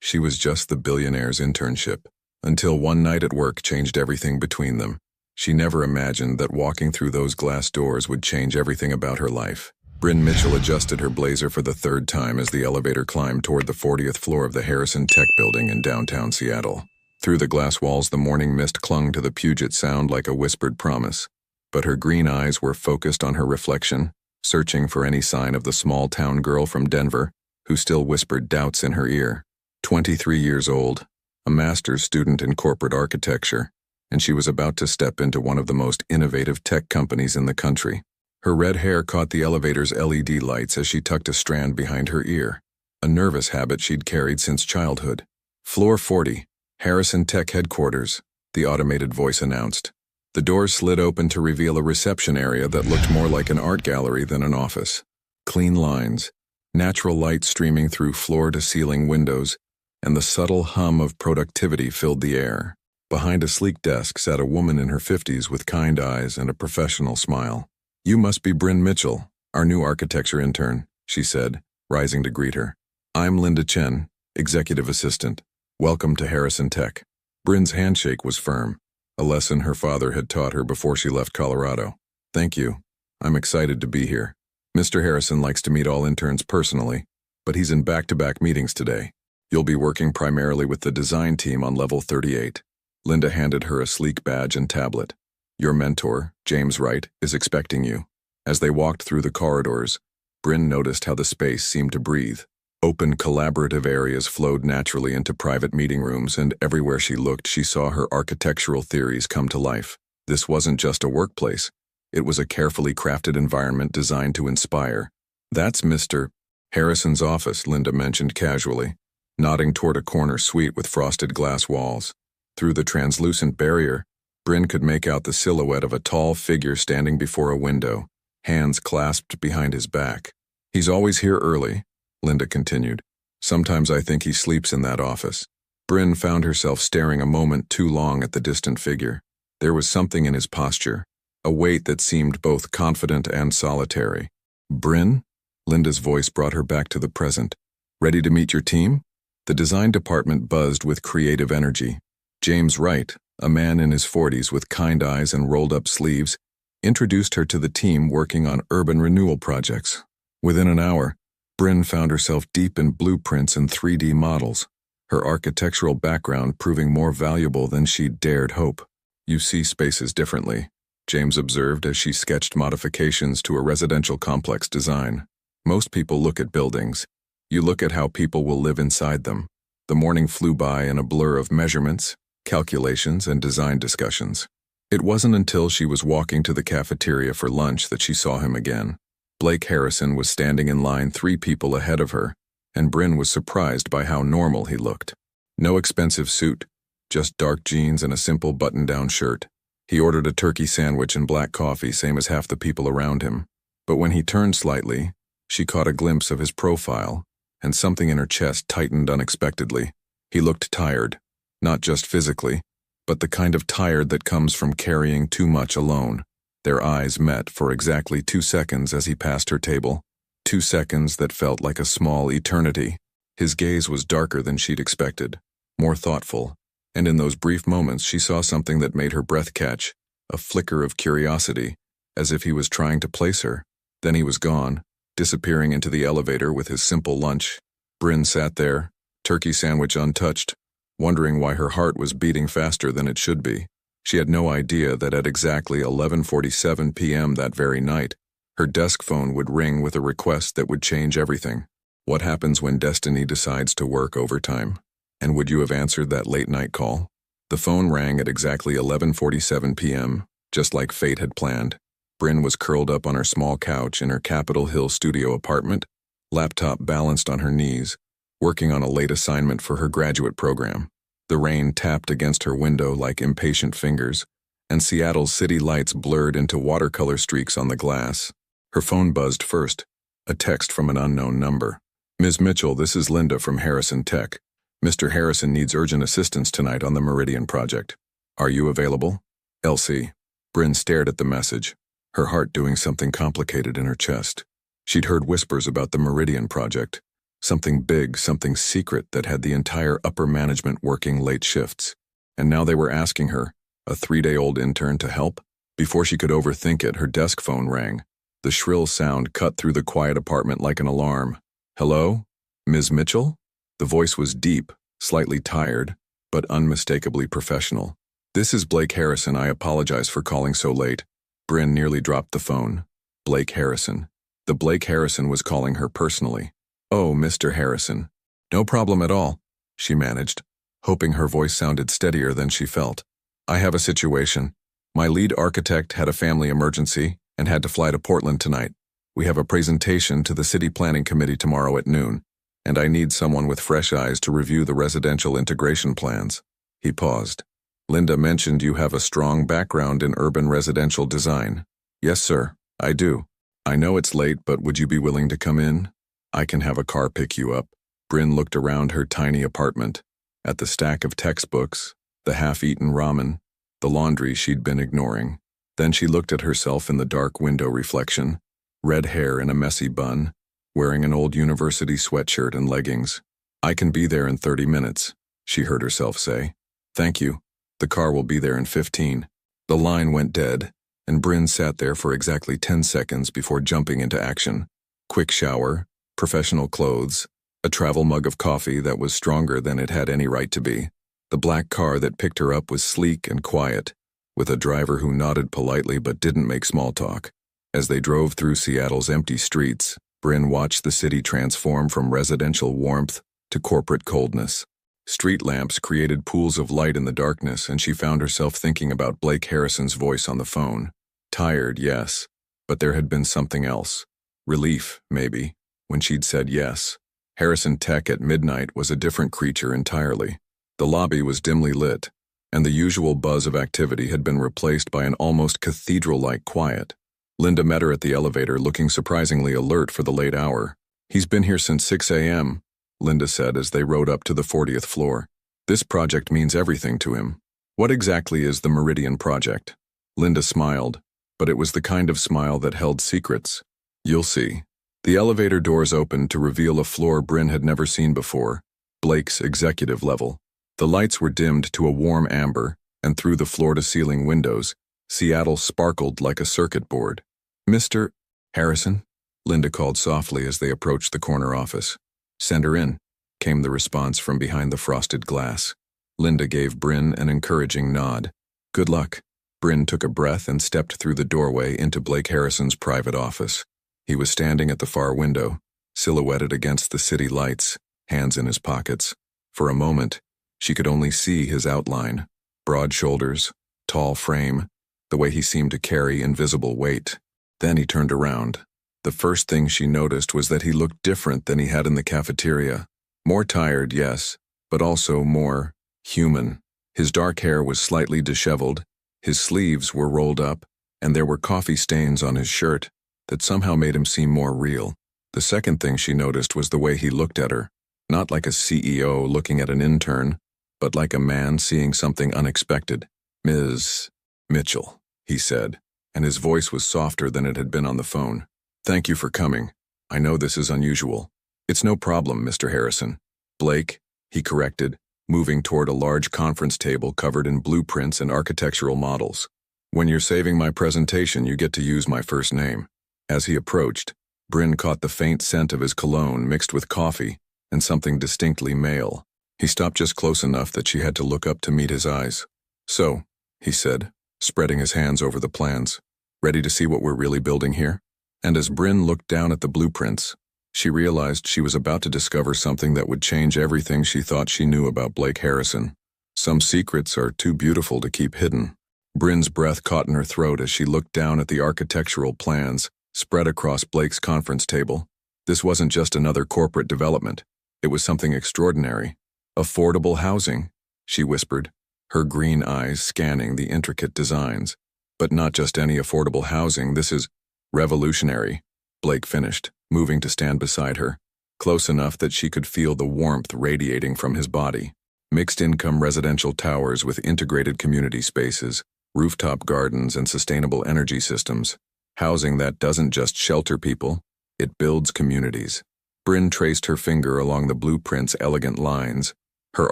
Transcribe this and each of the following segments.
She was just the billionaire's internship, until one night at work changed everything between them. She never imagined that walking through those glass doors would change everything about her life. Bryn Mitchell adjusted her blazer for the third time as the elevator climbed toward the 40th floor of the Harrison Tech building in downtown Seattle. Through the glass walls, the morning mist clung to the Puget Sound like a whispered promise. But her green eyes were focused on her reflection, searching for any sign of the small-town girl from Denver who still whispered doubts in her ear. 23 years old, a master's student in corporate architecture, and she was about to step into one of the most innovative tech companies in the country. Her red hair caught the elevator's LED lights as she tucked a strand behind her ear, a nervous habit she'd carried since childhood. Floor 40, Harrison Tech headquarters, the automated voice announced. The doors slid open to reveal a reception area that looked more like an art gallery than an office. Clean lines, natural light streaming through floor-to-ceiling windows, and the subtle hum of productivity filled the air. Behind a sleek desk sat a woman in her 50s with kind eyes and a professional smile. "You must be Bryn Mitchell, our new architecture intern," she said, rising to greet her. "I'm Linda Chen, executive assistant. Welcome to Harrison Tech." Bryn's handshake was firm, a lesson her father had taught her before she left Colorado. "Thank you. I'm excited to be here. Mr. Harrison likes to meet all interns personally, but he's in back-to-back meetings today. You'll be working primarily with the design team on level 38. Linda handed her a sleek badge and tablet. "Your mentor, James Wright, is expecting you." As they walked through the corridors, Bryn noticed how the space seemed to breathe. Open, collaborative areas flowed naturally into private meeting rooms, and everywhere she looked, she saw her architectural theories come to life. This wasn't just a workplace. It was a carefully crafted environment designed to inspire. "That's Mr. Harrison's office," Linda mentioned casually, nodding toward a corner suite with frosted glass walls. Through the translucent barrier, Bryn could make out the silhouette of a tall figure standing before a window, hands clasped behind his back. "He's always here early," Linda continued. "Sometimes I think he sleeps in that office." Bryn found herself staring a moment too long at the distant figure. There was something in his posture, a weight that seemed both confident and solitary. "Bryn?" Linda's voice brought her back to the present. "Ready to meet your team?" The design department buzzed with creative energy. James Wright, a man in his 40s with kind eyes and rolled-up sleeves, introduced her to the team working on urban renewal projects. Within an hour, Bryn found herself deep in blueprints and 3D models, her architectural background proving more valuable than she'd dared hope. "You see spaces differently," James observed as she sketched modifications to a residential complex design. "Most people look at buildings. You look at how people will live inside them." The morning flew by in a blur of measurements, calculations, and design discussions. It wasn't until she was walking to the cafeteria for lunch that she saw him again. Blake Harrison was standing in line 3 people ahead of her, and Bryn was surprised by how normal he looked. No expensive suit, just dark jeans and a simple button-down shirt. He ordered a turkey sandwich and black coffee, same as half the people around him. But when he turned slightly, she caught a glimpse of his profile, and something in her chest tightened unexpectedly. He looked tired, not just physically, but the kind of tired that comes from carrying too much alone. Their eyes met for exactly 2 seconds as he passed her table, 2 seconds that felt like a small eternity. His gaze was darker than she'd expected, more thoughtful, and in those brief moments she saw something that made her breath catch, a flicker of curiosity, as if he was trying to place her. Then he was gone, disappearing into the elevator with his simple lunch. Bryn sat there, turkey sandwich untouched, wondering why her heart was beating faster than it should be. She had no idea that at exactly 11:47 p.m. that very night, her desk phone would ring with a request that would change everything. What happens when destiny decides to work overtime? And would you have answered that late-night call? The phone rang at exactly 11:47 p.m., just like fate had planned. Bryn was curled up on her small couch in her Capitol Hill studio apartment, laptop balanced on her knees, working on a late assignment for her graduate program. The rain tapped against her window like impatient fingers, and Seattle's city lights blurred into watercolor streaks on the glass. Her phone buzzed first, a text from an unknown number. "Ms. Mitchell, this is Linda from Harrison Tech. Mr. Harrison needs urgent assistance tonight on the Meridian project. Are you available? LC." Bryn stared at the message, her heart doing something complicated in her chest. She'd heard whispers about the Meridian project, Something big, something secret that had the entire upper management working late shifts. And now they were asking her, a 3-day-old intern, to help? Before she could overthink it, her desk phone rang. The shrill sound cut through the quiet apartment like an alarm. "Hello? Ms. Mitchell?" The voice was deep, slightly tired, but unmistakably professional. "This is Blake Harrison. I apologize for calling so late." Bryn nearly dropped the phone. Blake Harrison. The Blake Harrison was calling her personally. "Oh, Mr. Harrison." "No problem at all," she managed, hoping her voice sounded steadier than she felt. "I have a situation. My lead architect had a family emergency and had to fly to Portland tonight. We have a presentation to the City Planning Committee tomorrow at noon, and I need someone with fresh eyes to review the residential integration plans." He paused. "Linda mentioned you have a strong background in urban residential design." "Yes, sir, I do. I know it's late, but would you be willing to come in? I can have a car pick you up." Bryn looked around her tiny apartment, at the stack of textbooks, the half-eaten ramen, the laundry she'd been ignoring. Then she looked at herself in the dark window reflection, red hair in a messy bun, wearing an old university sweatshirt and leggings. "I can be there in 30 minutes, she heard herself say. "Thank you. The car will be there in 15. The line went dead, and Bryn sat there for exactly 10 seconds before jumping into action. Quick shower, professional clothes, a travel mug of coffee that was stronger than it had any right to be. The black car that picked her up was sleek and quiet, with a driver who nodded politely but didn't make small talk. As they drove through Seattle's empty streets, Bryn watched the city transform from residential warmth to corporate coldness. Street lamps created pools of light in the darkness, and she found herself thinking about Blake Harrison's voice on the phone. Tired, yes, but there had been something else. Relief, maybe, when she'd said yes. Harrison Tech at midnight was a different creature entirely. The lobby was dimly lit, and the usual buzz of activity had been replaced by an almost cathedral-like quiet. Linda met her at the elevator, looking surprisingly alert for the late hour. "He's been here since 6 a.m., Linda said as they rode up to the 40th floor. "This project means everything to him." "What exactly is the Meridian Project?" Linda smiled, but it was the kind of smile that held secrets. "You'll see." The elevator doors opened to reveal a floor Bryn had never seen before, Blake's executive level. The lights were dimmed to a warm amber, and through the floor-to-ceiling windows, Seattle sparkled like a circuit board. "Mr. Harrison?" Linda called softly as they approached the corner office. "Send her in," came the response from behind the frosted glass. Linda gave Bryn an encouraging nod. "Good luck." Bryn took a breath and stepped through the doorway into Blake Harrison's private office. He was standing at the far window, silhouetted against the city lights, hands in his pockets. For a moment, she could only see his outline, broad shoulders, tall frame, the way he seemed to carry invisible weight. Then he turned around. The first thing she noticed was that he looked different than he had in the cafeteria. More tired, yes, but also more human. His dark hair was slightly disheveled, his sleeves were rolled up, and there were coffee stains on his shirt that somehow made him seem more real. The second thing she noticed was the way he looked at her, not like a CEO looking at an intern, but like a man seeing something unexpected. "Ms. Mitchell," he said, and his voice was softer than it had been on the phone. "Thank you for coming. I know this is unusual." "It's no problem, Mr. Harrison." "Blake," he corrected, moving toward a large conference table covered in blueprints and architectural models. "When you're saving my presentation, you get to use my first name." As he approached, Bryn caught the faint scent of his cologne mixed with coffee and something distinctly male. He stopped just close enough that she had to look up to meet his eyes. "So," he said, spreading his hands over the plans, "ready to see what we're really building here?" And as Bryn looked down at the blueprints, she realized she was about to discover something that would change everything she thought she knew about Blake Harrison. Some secrets are too beautiful to keep hidden. Bryn's breath caught in her throat as she looked down at the architectural plans spread across Blake's conference table. This wasn't just another corporate development. It was something extraordinary. "Affordable housing," she whispered, her green eyes scanning the intricate designs. "But not just any affordable housing, this is revolutionary," Blake finished, moving to stand beside her, close enough that she could feel the warmth radiating from his body. "Mixed-income residential towers with integrated community spaces, rooftop gardens, and sustainable energy systems. Housing that doesn't just shelter people, it builds communities." Bryn traced her finger along the blueprint's elegant lines, her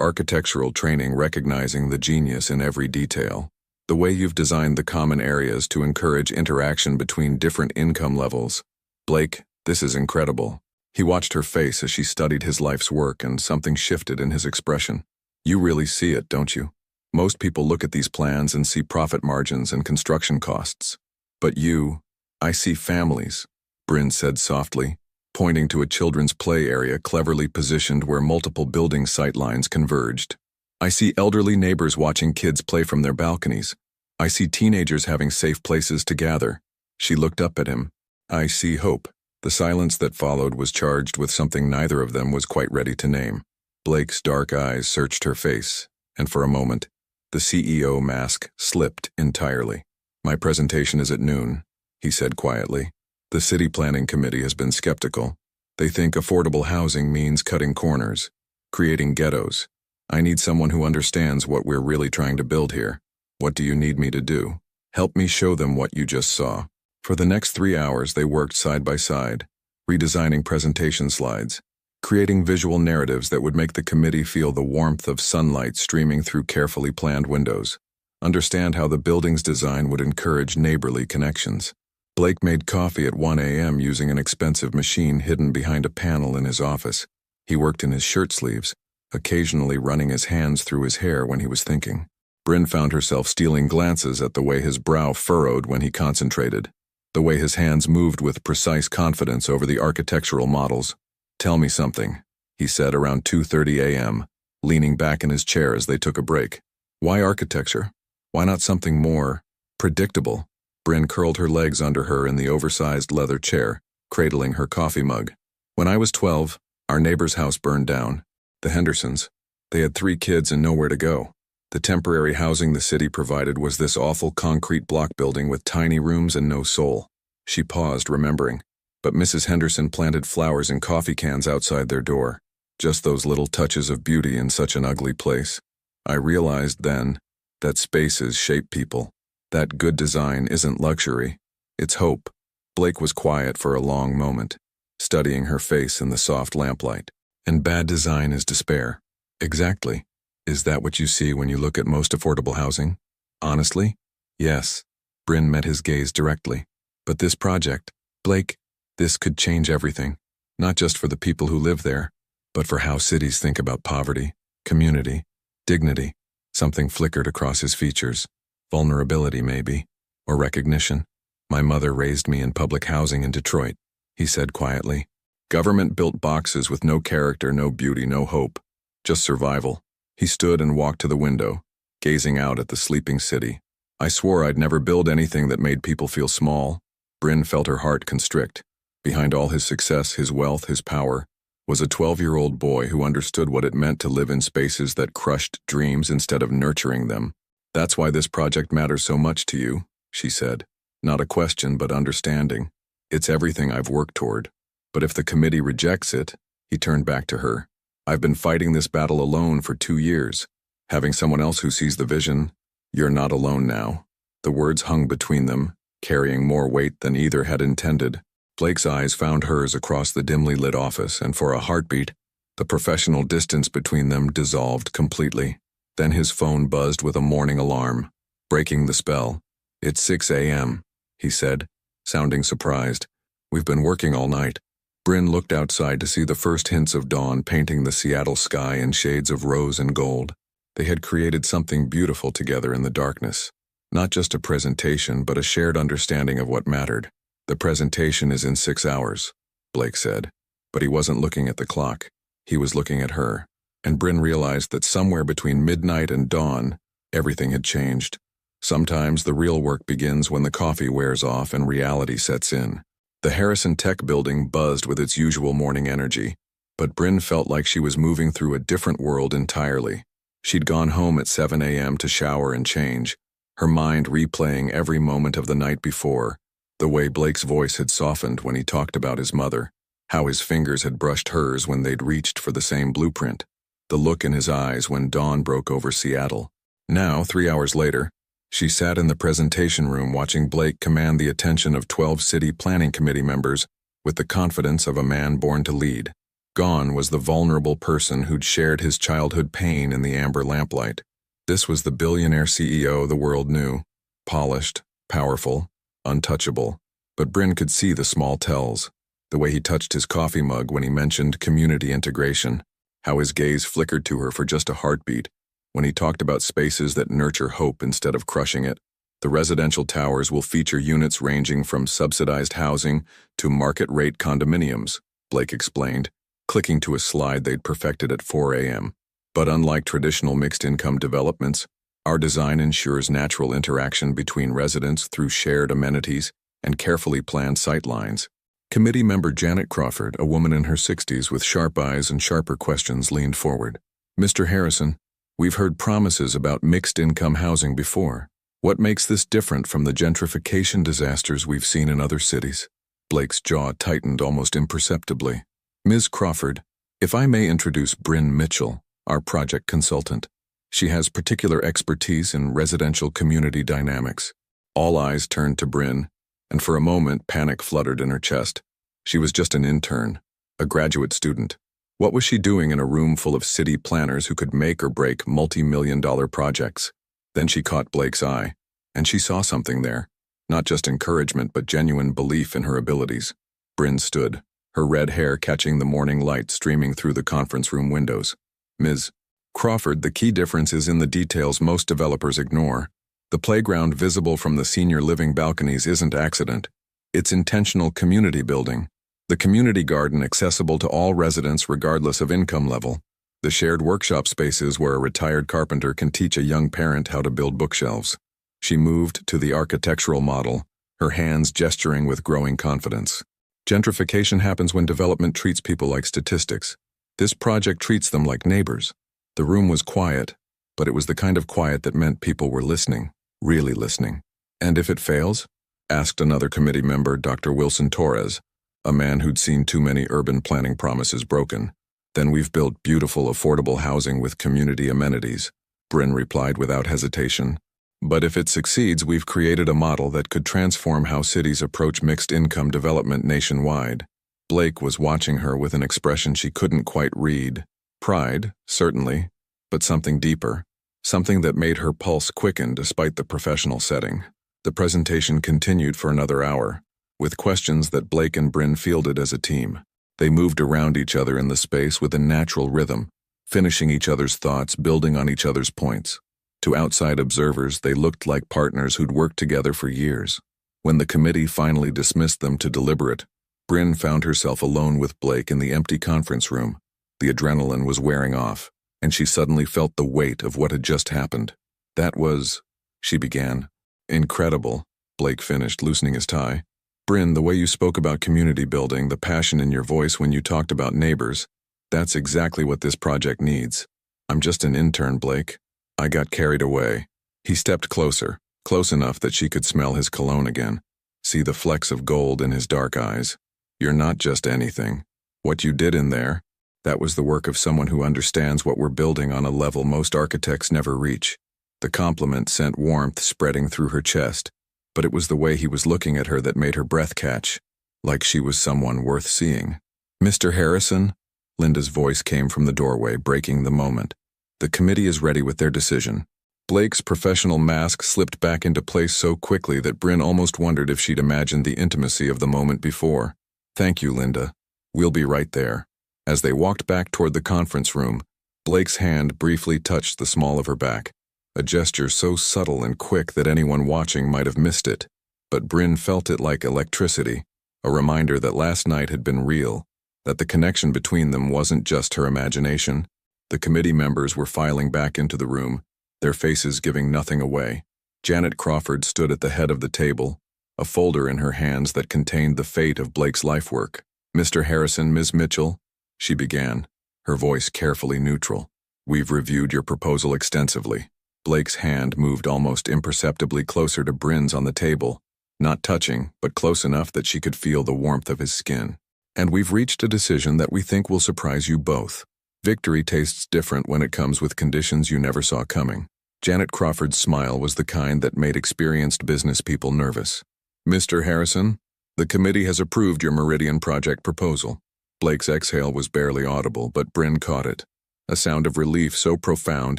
architectural training recognizing the genius in every detail. The way you've designed the common areas to encourage interaction between different income levels. Blake, this is incredible. He watched her face as she studied his life's work, and something shifted in his expression. You really see it, don't you? Most people look at these plans and see profit margins and construction costs. But you, I see families, Bryn said softly, pointing to a children's play area cleverly positioned where multiple building sightlines converged. I see elderly neighbors watching kids play from their balconies. I see teenagers having safe places to gather. She looked up at him. I see hope. The silence that followed was charged with something neither of them was quite ready to name. Blake's dark eyes searched her face, and for a moment, the CEO mask slipped entirely. My presentation is at noon, he said quietly. The city planning committee has been skeptical. They think affordable housing means cutting corners, creating ghettos. I need someone who understands what we're really trying to build here. What do you need me to do? Help me show them what you just saw. For the next 3 hours, they worked side by side, redesigning presentation slides, creating visual narratives that would make the committee feel the warmth of sunlight streaming through carefully planned windows, understand how the building's design would encourage neighborly connections. Blake made coffee at 1 a.m. using an expensive machine hidden behind a panel in his office. He worked in his shirt sleeves, occasionally running his hands through his hair when he was thinking. Bryn found herself stealing glances at the way his brow furrowed when he concentrated, the way his hands moved with precise confidence over the architectural models. Tell me something, he said around 2:30 a.m., leaning back in his chair as they took a break. Why architecture? Why not something more predictable? Bryn curled her legs under her in the oversized leather chair, cradling her coffee mug. When I was 12, our neighbor's house burned down. The Hendersons. They had 3 kids and nowhere to go. The temporary housing the city provided was this awful concrete block building with tiny rooms and no soul. She paused, remembering. But Mrs. Henderson planted flowers in coffee cans outside their door. Just those little touches of beauty in such an ugly place. I realized then that spaces shape people. That good design isn't luxury. It's hope. Blake was quiet for a long moment, studying her face in the soft lamplight. And bad design is despair. Exactly. Is that what you see when you look at most affordable housing? Honestly? Yes. Bryn met his gaze directly. But this project, Blake, this could change everything. Not just for the people who live there, but for how cities think about poverty, community, dignity. Something flickered across his features. Vulnerability, maybe. Or recognition. My mother raised me in public housing in Detroit, he said quietly. Government-built boxes with no character, no beauty, no hope. Just survival. He stood and walked to the window, gazing out at the sleeping city. I swore I'd never build anything that made people feel small. Bryn felt her heart constrict. Behind all his success, his wealth, his power, was a 12-year-old boy who understood what it meant to live in spaces that crushed dreams instead of nurturing them. That's why this project matters so much to you, she said. Not a question, but understanding. It's everything I've worked toward. But if the committee rejects it, he turned back to her. I've been fighting this battle alone for 2 years. Having someone else who sees the vision, you're not alone now. The words hung between them, carrying more weight than either had intended. Blake's eyes found hers across the dimly lit office, and for a heartbeat, the professional distance between them dissolved completely. Then his phone buzzed with a morning alarm, breaking the spell. It's 6 a.m., he said, sounding surprised. We've been working all night. Bryn looked outside to see the first hints of dawn painting the Seattle sky in shades of rose and gold. They had created something beautiful together in the darkness. Not just a presentation, but a shared understanding of what mattered. The presentation is in 6 hours, Blake said. But he wasn't looking at the clock. He was looking at her. And Bryn realized that somewhere between midnight and dawn, everything had changed. Sometimes the real work begins when the coffee wears off and reality sets in. The Harrison Tech building buzzed with its usual morning energy, but Bryn felt like she was moving through a different world entirely. She'd gone home at 7 a.m. to shower and change, her mind replaying every moment of the night before, the way Blake's voice had softened when he talked about his mother, how his fingers had brushed hers when they'd reached for the same blueprint, the look in his eyes when dawn broke over Seattle. Now, 3 hours later, she sat in the presentation room watching Blake command the attention of 12 city planning committee members with the confidence of a man born to lead. Gone was the vulnerable person who'd shared his childhood pain in the amber lamplight. This was the billionaire CEO the world knew. Polished, powerful, untouchable. But Bryn could see the small tells. The way he touched his coffee mug when he mentioned community integration. How his gaze flickered to her for just a heartbeat. When he talked about spaces that nurture hope instead of crushing it. The residential towers will feature units ranging from subsidized housing to market-rate condominiums, Blake explained, clicking to a slide they'd perfected at 4 a.m. But unlike traditional mixed-income developments, our design ensures natural interaction between residents through shared amenities and carefully planned sightlines. Committee member Janet Crawford, a woman in her 60s with sharp eyes and sharper questions, leaned forward. Mr. Harrison, we've heard promises about mixed-income housing before. What makes this different from the gentrification disasters we've seen in other cities? Blake's jaw tightened almost imperceptibly. Ms. Crawford, if I may introduce Bryn Mitchell, our project consultant. She has particular expertise in residential community dynamics. All eyes turned to Bryn, and for a moment panic fluttered in her chest. She was just an intern, a graduate student. What was she doing in a room full of city planners who could make or break multi-million-dollar projects? Then she caught Blake's eye, and she saw something there. Not just encouragement, but genuine belief in her abilities. Bryn stood, her red hair catching the morning light streaming through the conference room windows. Ms. Crawford, the key difference is in the details most developers ignore. The playground visible from the senior living balconies isn't accident. It's intentional community building. The community garden accessible to all residents regardless of income level. The shared workshop spaces where a retired carpenter can teach a young parent how to build bookshelves. She moved to the architectural model, her hands gesturing with growing confidence. Gentrification happens when development treats people like statistics. This project treats them like neighbors. The room was quiet, but it was the kind of quiet that meant people were listening, really listening. And if it fails? Asked another committee member, Dr. Wilson Torres, a man who'd seen too many urban planning promises broken. Then we've built beautiful, affordable housing with community amenities, Bryn replied without hesitation. But if it succeeds, we've created a model that could transform how cities approach mixed-income development nationwide. Blake was watching her with an expression she couldn't quite read. Pride, certainly, but something deeper. Something that made her pulse quicken despite the professional setting. The presentation continued for another hour, with questions that Blake and Bryn fielded as a team. They moved around each other in the space with a natural rhythm, finishing each other's thoughts, building on each other's points. To outside observers, they looked like partners who'd worked together for years. When the committee finally dismissed them to deliberate, Bryn found herself alone with Blake in the empty conference room. The adrenaline was wearing off, and she suddenly felt the weight of what had just happened. That was, she began. Incredible, Blake finished, loosening his tie. Bryn, the way you spoke about community building, the passion in your voice when you talked about neighbors, that's exactly what this project needs. I'm just an intern, Blake. I got carried away. He stepped closer, close enough that she could smell his cologne again, see the flecks of gold in his dark eyes. You're not just anything. What you did in there, that was the work of someone who understands what we're building on a level most architects never reach. The compliment sent warmth spreading through her chest, but it was the way he was looking at her that made her breath catch, like she was someone worth seeing. Mr. Harrison? Linda's voice came from the doorway, breaking the moment. The committee is ready with their decision. Blake's professional mask slipped back into place so quickly that Bryn almost wondered if she'd imagined the intimacy of the moment before. Thank you, Linda. We'll be right there. As they walked back toward the conference room, Blake's hand briefly touched the small of her back, a gesture so subtle and quick that anyone watching might have missed it. But Bryn felt it like electricity, a reminder that last night had been real, that the connection between them wasn't just her imagination. The committee members were filing back into the room, their faces giving nothing away. Janet Crawford stood at the head of the table, a folder in her hands that contained the fate of Blake's life work. Mr. Harrison, Ms. Mitchell, she began, her voice carefully neutral. We've reviewed your proposal extensively. Blake's hand moved almost imperceptibly closer to Bryn's on the table, not touching, but close enough that she could feel the warmth of his skin. And we've reached a decision that we think will surprise you both. Victory tastes different when it comes with conditions you never saw coming. Janet Crawford's smile was the kind that made experienced business people nervous. Mr. Harrison, the committee has approved your Meridian project proposal. Blake's exhale was barely audible, but Bryn caught it. A sound of relief so profound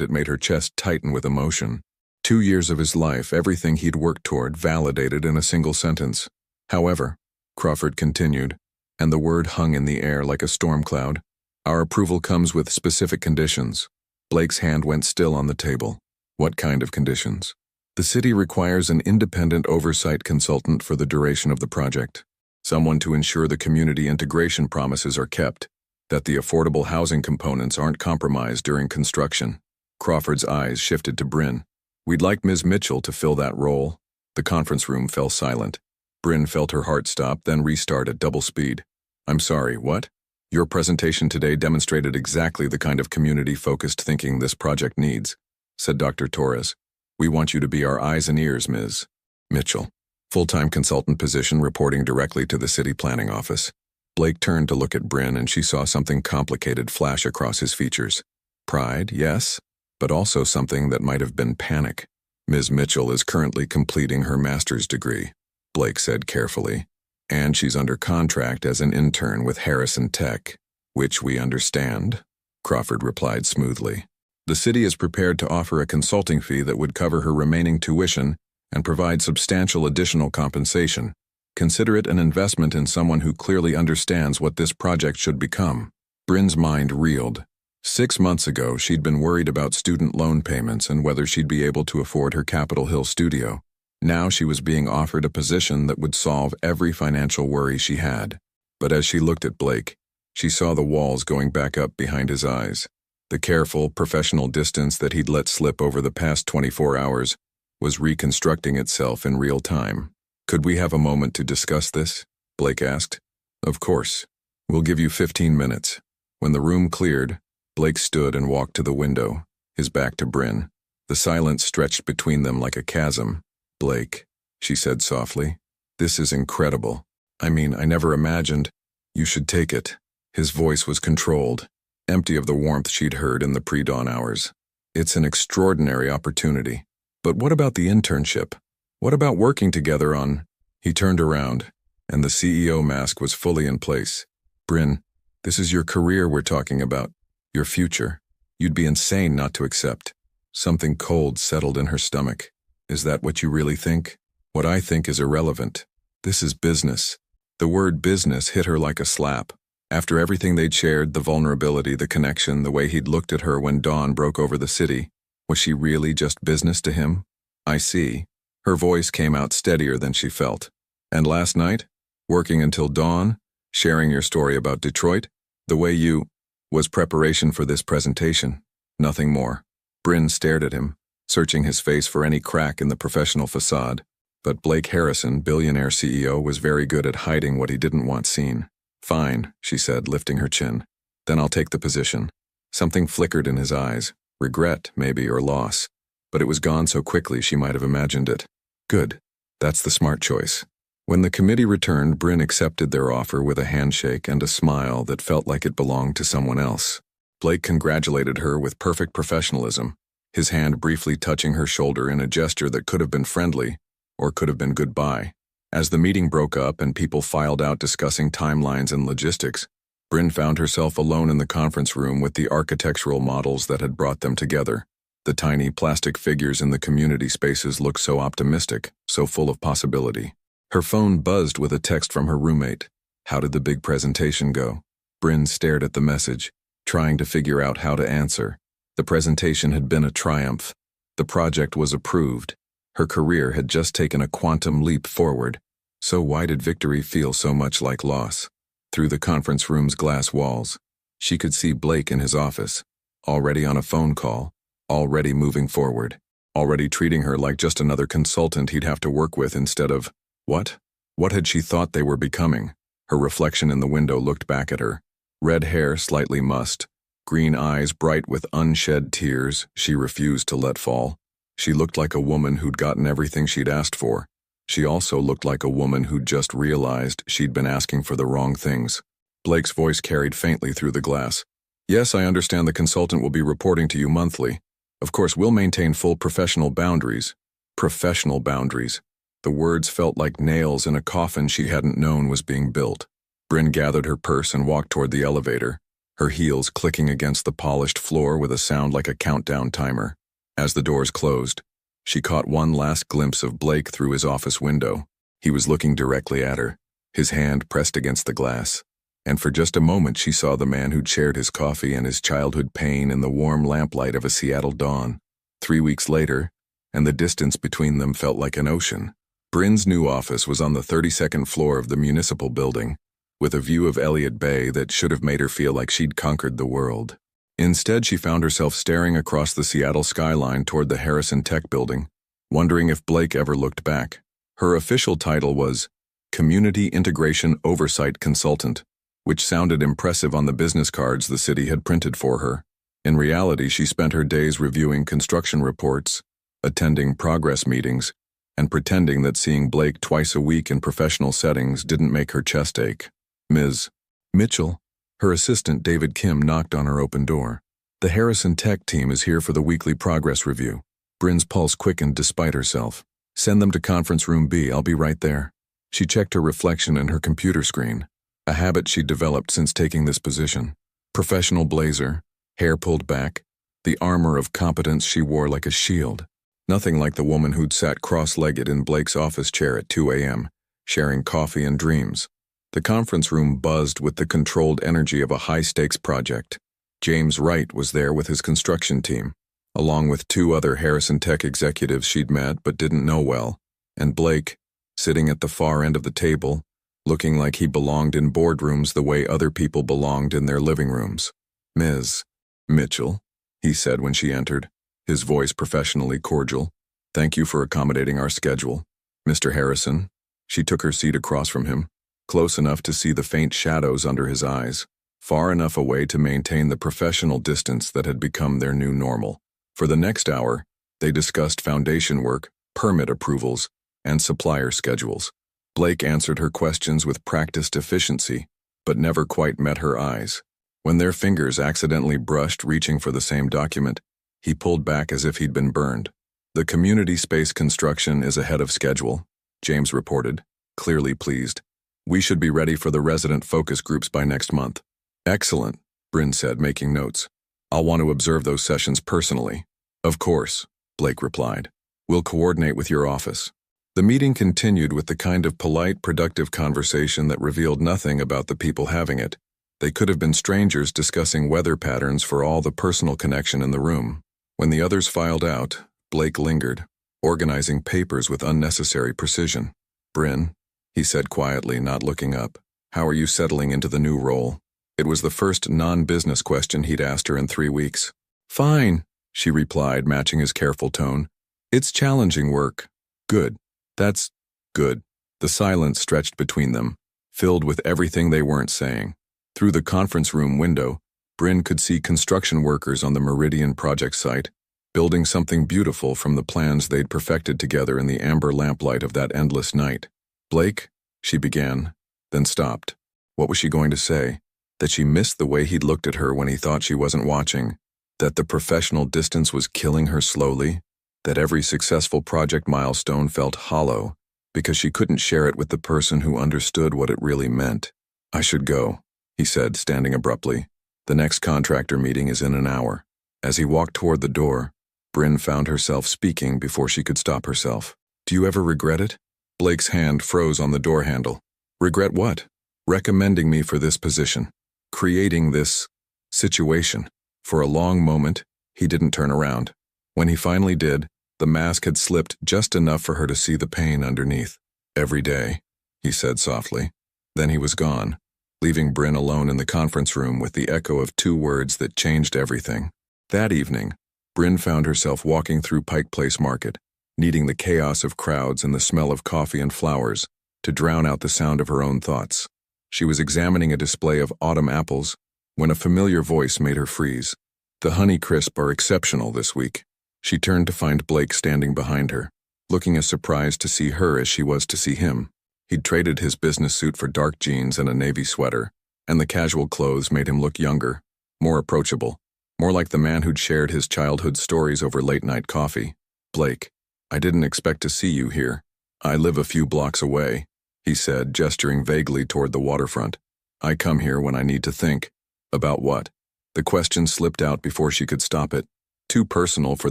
it made her chest tighten with emotion. 2 years of his life, everything he'd worked toward, validated in a single sentence. However, Crawford continued, and the word hung in the air like a storm cloud, our approval comes with specific conditions. Blake's hand went still on the table. What kind of conditions? The city requires an independent oversight consultant for the duration of the project. Someone to ensure the community integration promises are kept, that the affordable housing components aren't compromised during construction. Crawford's eyes shifted to Bryn. We'd like Ms. Mitchell to fill that role. The conference room fell silent. Bryn felt her heart stop, then restart at double speed. I'm sorry, what? Your presentation today demonstrated exactly the kind of community-focused thinking this project needs, said Dr. Torres. We want you to be our eyes and ears, Ms. Mitchell. Full-time consultant position reporting directly to the city planning office. Blake turned to look at Bryn and she saw something complicated flash across his features. Pride, yes, but also something that might have been panic. Ms. Mitchell is currently completing her master's degree, Blake said carefully, and she's under contract as an intern with Harrison Tech, which we understand, Crawford replied smoothly. The city is prepared to offer a consulting fee that would cover her remaining tuition and provide substantial additional compensation. Consider it an investment in someone who clearly understands what this project should become. Bryn's mind reeled. 6 months ago, she'd been worried about student loan payments and whether she'd be able to afford her Capitol Hill studio. Now she was being offered a position that would solve every financial worry she had. But as she looked at Blake, she saw the walls going back up behind his eyes. The careful, professional distance that he'd let slip over the past 24 hours was reconstructing itself in real time. Could we have a moment to discuss this? Blake asked. Of course. We'll give you 15 minutes. When the room cleared, Blake stood and walked to the window, his back to Bryn. The silence stretched between them like a chasm. Blake, she said softly, this is incredible. I mean, I never imagined. You should take it. His voice was controlled, empty of the warmth she'd heard in the pre-dawn hours. It's an extraordinary opportunity. But what about the internship? What about working together on... He turned around, and the CEO mask was fully in place. Bryn, this is your career we're talking about. Your future. You'd be insane not to accept. Something cold settled in her stomach. Is that what you really think? What I think is irrelevant. This is business. The word business hit her like a slap. After everything they'd shared, the vulnerability, the connection, the way he'd looked at her when dawn broke over the city, was she really just business to him? I see. Her voice came out steadier than she felt. And last night, working until dawn, sharing your story about Detroit, the way you... was preparation for this presentation. Nothing more. Bryn stared at him, searching his face for any crack in the professional facade. But Blake Harrison, billionaire CEO, was very good at hiding what he didn't want seen. Fine, she said, lifting her chin. Then I'll take the position. Something flickered in his eyes. Regret, maybe, or loss. But it was gone so quickly she might have imagined it. Good. That's the smart choice. When the committee returned, Bryn accepted their offer with a handshake and a smile that felt like it belonged to someone else. Blake congratulated her with perfect professionalism, his hand briefly touching her shoulder in a gesture that could have been friendly, or could have been goodbye. As the meeting broke up and people filed out discussing timelines and logistics, Bryn found herself alone in the conference room with the architectural models that had brought them together. The tiny plastic figures in the community spaces looked so optimistic, so full of possibility. Her phone buzzed with a text from her roommate. How did the big presentation go? Bryn stared at the message, trying to figure out how to answer. The presentation had been a triumph. The project was approved. Her career had just taken a quantum leap forward. So why did victory feel so much like loss? Through the conference room's glass walls, she could see Blake in his office, already on a phone call, already moving forward, already treating her like just another consultant he'd have to work with instead of... What? What had she thought they were becoming? Her reflection in the window looked back at her. Red hair slightly mussed, green eyes bright with unshed tears she refused to let fall. She looked like a woman who'd gotten everything she'd asked for. She also looked like a woman who'd just realized she'd been asking for the wrong things. Blake's voice carried faintly through the glass. Yes, I understand the consultant will be reporting to you monthly. Of course, we'll maintain full professional boundaries. Professional boundaries. The words felt like nails in a coffin she hadn't known was being built. Bryn gathered her purse and walked toward the elevator, her heels clicking against the polished floor with a sound like a countdown timer. As the doors closed, she caught one last glimpse of Blake through his office window. He was looking directly at her, his hand pressed against the glass. And for just a moment she saw the man who'd shared his coffee and his childhood pain in the warm lamplight of a Seattle dawn. 3 weeks later, and the distance between them felt like an ocean. Bryn's new office was on the 32nd floor of the municipal building, with a view of Elliott Bay that should have made her feel like she'd conquered the world. Instead, she found herself staring across the Seattle skyline toward the Harrison Tech building, wondering if Blake ever looked back. Her official title was Community Integration Oversight Consultant, which sounded impressive on the business cards the city had printed for her. In reality, she spent her days reviewing construction reports, attending progress meetings, and pretending that seeing Blake twice a week in professional settings didn't make her chest ache. Ms. Mitchell, her assistant David Kim knocked on her open door. The Harrison Tech team is here for the weekly progress review. Bryn's pulse quickened despite herself. Send them to conference room B, I'll be right there. She checked her reflection in her computer screen, a habit she'd developed since taking this position. Professional blazer, hair pulled back, the armor of competence she wore like a shield. Nothing like the woman who'd sat cross-legged in Blake's office chair at 2 a.m., sharing coffee and dreams. The conference room buzzed with the controlled energy of a high-stakes project. James Wright was there with his construction team, along with 2 other Harrison Tech executives she'd met but didn't know well, and Blake, sitting at the far end of the table, looking like he belonged in boardrooms the way other people belonged in their living rooms. Ms. Mitchell, he said when she entered, his voice professionally cordial. Thank you for accommodating our schedule. Mr. Harrison, she took her seat across from him, close enough to see the faint shadows under his eyes, far enough away to maintain the professional distance that had become their new normal. For the next hour, they discussed foundation work, permit approvals, and supplier schedules. Blake answered her questions with practiced efficiency, but never quite met her eyes. When their fingers accidentally brushed reaching for the same document, he pulled back as if he'd been burned. The community space construction is ahead of schedule, James reported, clearly pleased. We should be ready for the resident focus groups by next month. Excellent, Bryn said, making notes. I'll want to observe those sessions personally. Of course, Blake replied. We'll coordinate with your office. The meeting continued with the kind of polite, productive conversation that revealed nothing about the people having it. They could have been strangers discussing weather patterns for all the personal connection in the room. When the others filed out, Blake lingered, organizing papers with unnecessary precision. Bryn, he said quietly, not looking up, how are you settling into the new role? It was the first non-business question he'd asked her in 3 weeks. Fine, she replied, matching his careful tone. It's challenging work. Good. That's good. The silence stretched between them, filled with everything they weren't saying. Through the conference room window, Bryn could see construction workers on the Meridian project site, building something beautiful from the plans they'd perfected together in the amber lamplight of that endless night. Blake, she began, then stopped. What was she going to say? That she missed the way he'd looked at her when he thought she wasn't watching? That the professional distance was killing her slowly? That every successful project milestone felt hollow because she couldn't share it with the person who understood what it really meant? I should go, he said, standing abruptly. The next contractor meeting is in an hour. As he walked toward the door, Bryn found herself speaking before she could stop herself. Do you ever regret it? Blake's hand froze on the door handle. Regret what? Recommending me for this position. Creating this situation. For a long moment, he didn't turn around. When he finally did, the mask had slipped just enough for her to see the pain underneath. Every day, he said softly. Then he was gone, leaving Bryn alone in the conference room with the echo of 2 words that changed everything. That evening, Bryn found herself walking through Pike Place Market, needing the chaos of crowds and the smell of coffee and flowers to drown out the sound of her own thoughts. She was examining a display of autumn apples when a familiar voice made her freeze. The Honeycrisp are exceptional this week. She turned to find Blake standing behind her, looking as surprised to see her as she was to see him. He'd traded his business suit for dark jeans and a navy sweater, and the casual clothes made him look younger, more approachable, more like the man who'd shared his childhood stories over late-night coffee. Blake, I didn't expect to see you here. I live a few blocks away, he said, gesturing vaguely toward the waterfront. I come here when I need to think. About what? The question slipped out before she could stop it, too personal for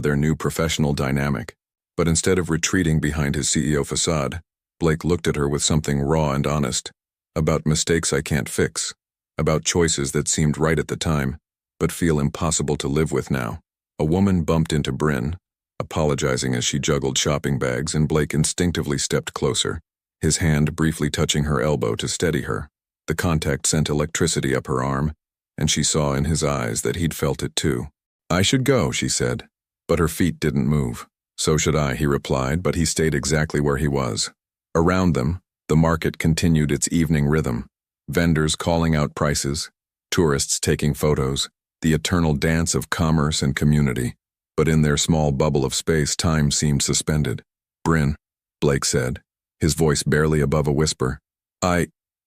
their new professional dynamic. But instead of retreating behind his CEO facade, Blake looked at her with something raw and honest. About mistakes I can't fix. About choices that seemed right at the time, but feel impossible to live with now. A woman bumped into Bryn, apologizing as she juggled shopping bags, and Blake instinctively stepped closer, his hand briefly touching her elbow to steady her. The contact sent electricity up her arm, and she saw in his eyes that he'd felt it too. I should go, she said, but her feet didn't move. So should I, he replied, but he stayed exactly where he was. Around them, the market continued its evening rhythm. Vendors calling out prices, tourists taking photos, the eternal dance of commerce and community. But in their small bubble of space, time seemed suspended. Bryn, Blake said, his voice barely above a whisper.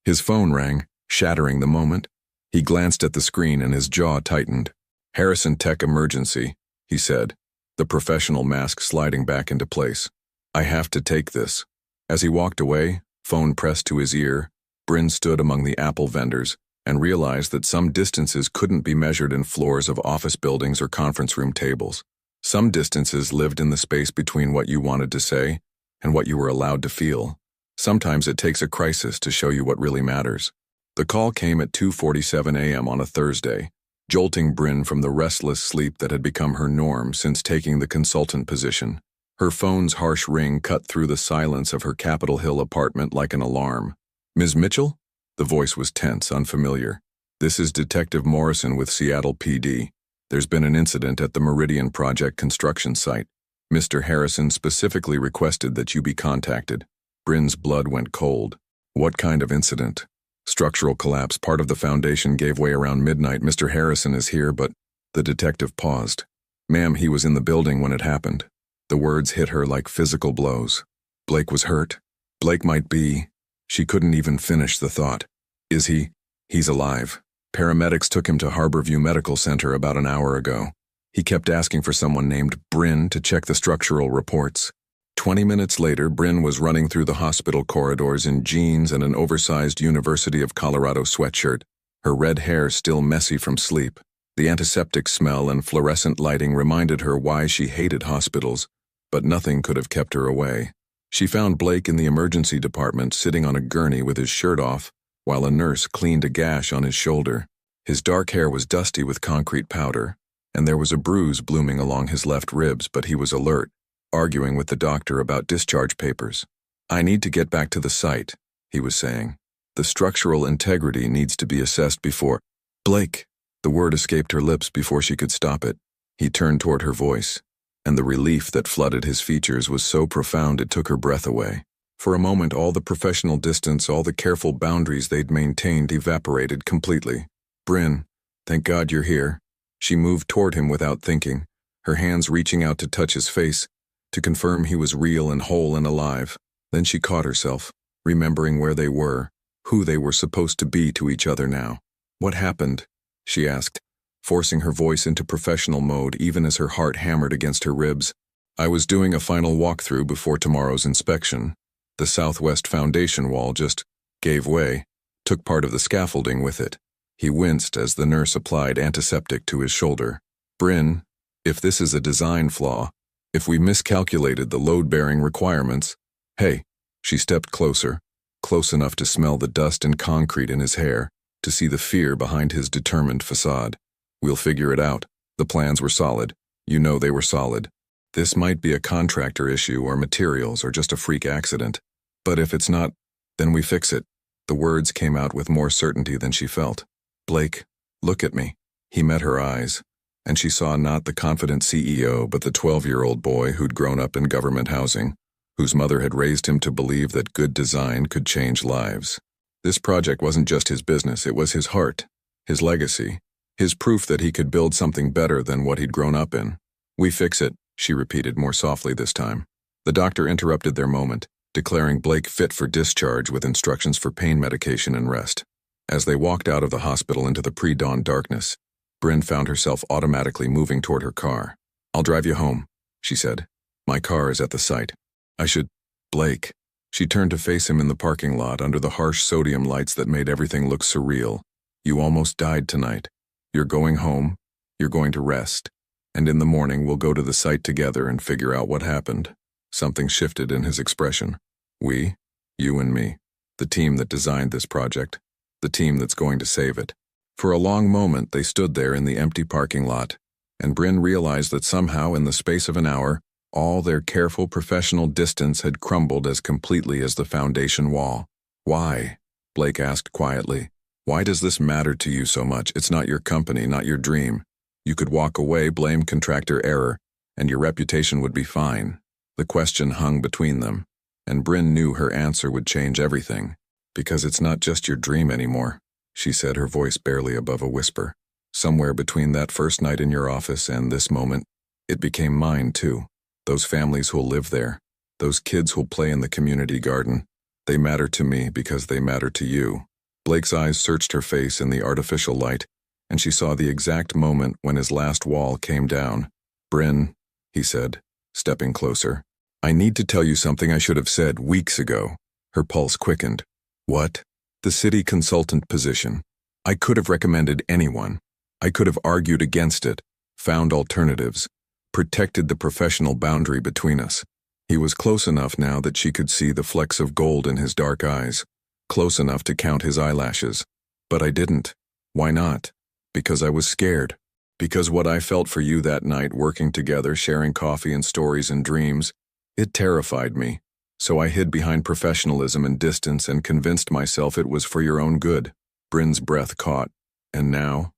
His phone rang, shattering the moment. He glanced at the screen and his jaw tightened. Harrison Tech emergency, he said, the professional mask sliding back into place. I have to take this. As he walked away, phone pressed to his ear, Bryn stood among the Apple vendors and realized that some distances couldn't be measured in floors of office buildings or conference room tables. Some distances lived in the space between what you wanted to say and what you were allowed to feel. Sometimes it takes a crisis to show you what really matters. The call came at 2:47 a.m. on a Thursday, jolting Bryn from the restless sleep that had become her norm since taking the consultant position. Her phone's harsh ring cut through the silence of her Capitol Hill apartment like an alarm. Ms. Mitchell? The voice was tense, unfamiliar. This is Detective Morrison with Seattle PD. There's been an incident at the Meridian Project construction site. Mr. Harrison specifically requested that you be contacted. Bryn's blood went cold. What kind of incident? Structural collapse. Part of the foundation gave way around midnight. Mr. Harrison is here, but... The detective paused. Ma'am, he was in the building when it happened. The words hit her like physical blows. Blake was hurt. Blake might be... She couldn't even finish the thought. Is he? He's alive. Paramedics took him to Harborview Medical Center about an hour ago. He kept asking for someone named Bryn to check the structural reports. 20 minutes later, Bryn was running through the hospital corridors in jeans and an oversized University of Colorado sweatshirt, her red hair still messy from sleep. The antiseptic smell and fluorescent lighting reminded her why she hated hospitals, but nothing could have kept her away. She found Blake in the emergency department sitting on a gurney with his shirt off, while a nurse cleaned a gash on his shoulder. His dark hair was dusty with concrete powder, and there was a bruise blooming along his left ribs, but he was alert, arguing with the doctor about discharge papers. I need to get back to the site, he was saying. The structural integrity needs to be assessed before... Blake! The word escaped her lips before she could stop it. He turned toward her voice, and the relief that flooded his features was so profound it took her breath away. For a moment, all the professional distance, all the careful boundaries they'd maintained evaporated completely. Bryn, thank God you're here. She moved toward him without thinking, her hands reaching out to touch his face, to confirm he was real and whole and alive. Then she caught herself, remembering where they were, who they were supposed to be to each other now. What happened? She asked, forcing her voice into professional mode even as her heart hammered against her ribs. I was doing a final walkthrough before tomorrow's inspection. The southwest foundation wall just gave way, took part of the scaffolding with it. He winced as the nurse applied antiseptic to his shoulder. Bryn, if this is a design flaw, if we miscalculated the load-bearing requirements... Hey, she stepped closer, close enough to smell the dust and concrete in his hair, to see the fear behind his determined facade. We'll figure it out. The plans were solid. You know they were solid. This might be a contractor issue or materials or just a freak accident. But if it's not, then we fix it. The words came out with more certainty than she felt. Blake, look at me. He met her eyes, and she saw not the confident CEO but the 12-year-old boy who'd grown up in government housing, whose mother had raised him to believe that good design could change lives. This project wasn't just his business, it was his heart, his legacy, his proof that he could build something better than what he'd grown up in. We fix it, she repeated more softly this time. The doctor interrupted their moment, declaring Blake fit for discharge with instructions for pain medication and rest. As they walked out of the hospital into the pre-dawn darkness, Bryn found herself automatically moving toward her car. I'll drive you home, she said. My car is at the site. I should... Blake. She turned to face him in the parking lot under the harsh sodium lights that made everything look surreal. You almost died tonight. You're going home. You're going to rest. And in the morning, we'll go to the site together and figure out what happened. Something shifted in his expression. We, you and me, the team that designed this project, the team that's going to save it. For a long moment, they stood there in the empty parking lot, and Bryn realized that somehow in the space of an hour, all their careful professional distance had crumbled as completely as the foundation wall. Why? Blake asked quietly. Why does this matter to you so much? It's not your company, not your dream. You could walk away, blame contractor error, and your reputation would be fine. The question hung between them, and Bryn knew her answer would change everything. Because it's not just your dream anymore, she said, her voice barely above a whisper. Somewhere between that first night in your office and this moment, it became mine too. Those families who'll live there, those kids who'll play in the community garden, they matter to me because they matter to you. Blake's eyes searched her face in the artificial light, and she saw the exact moment when his last wall came down. Bryn, he said, stepping closer. I need to tell you something I should have said weeks ago. Her pulse quickened. What? The city consultant position. I could have recommended anyone. I could have argued against it, found alternatives, protected the professional boundary between us. He was close enough now that she could see the flecks of gold in his dark eyes, close enough to count his eyelashes. But I didn't. Why not? Because I was scared. Because what I felt for you that night, working together, sharing coffee and stories and dreams, it terrified me. So I hid behind professionalism and distance and convinced myself it was for your own good. Bryn's breath caught. And now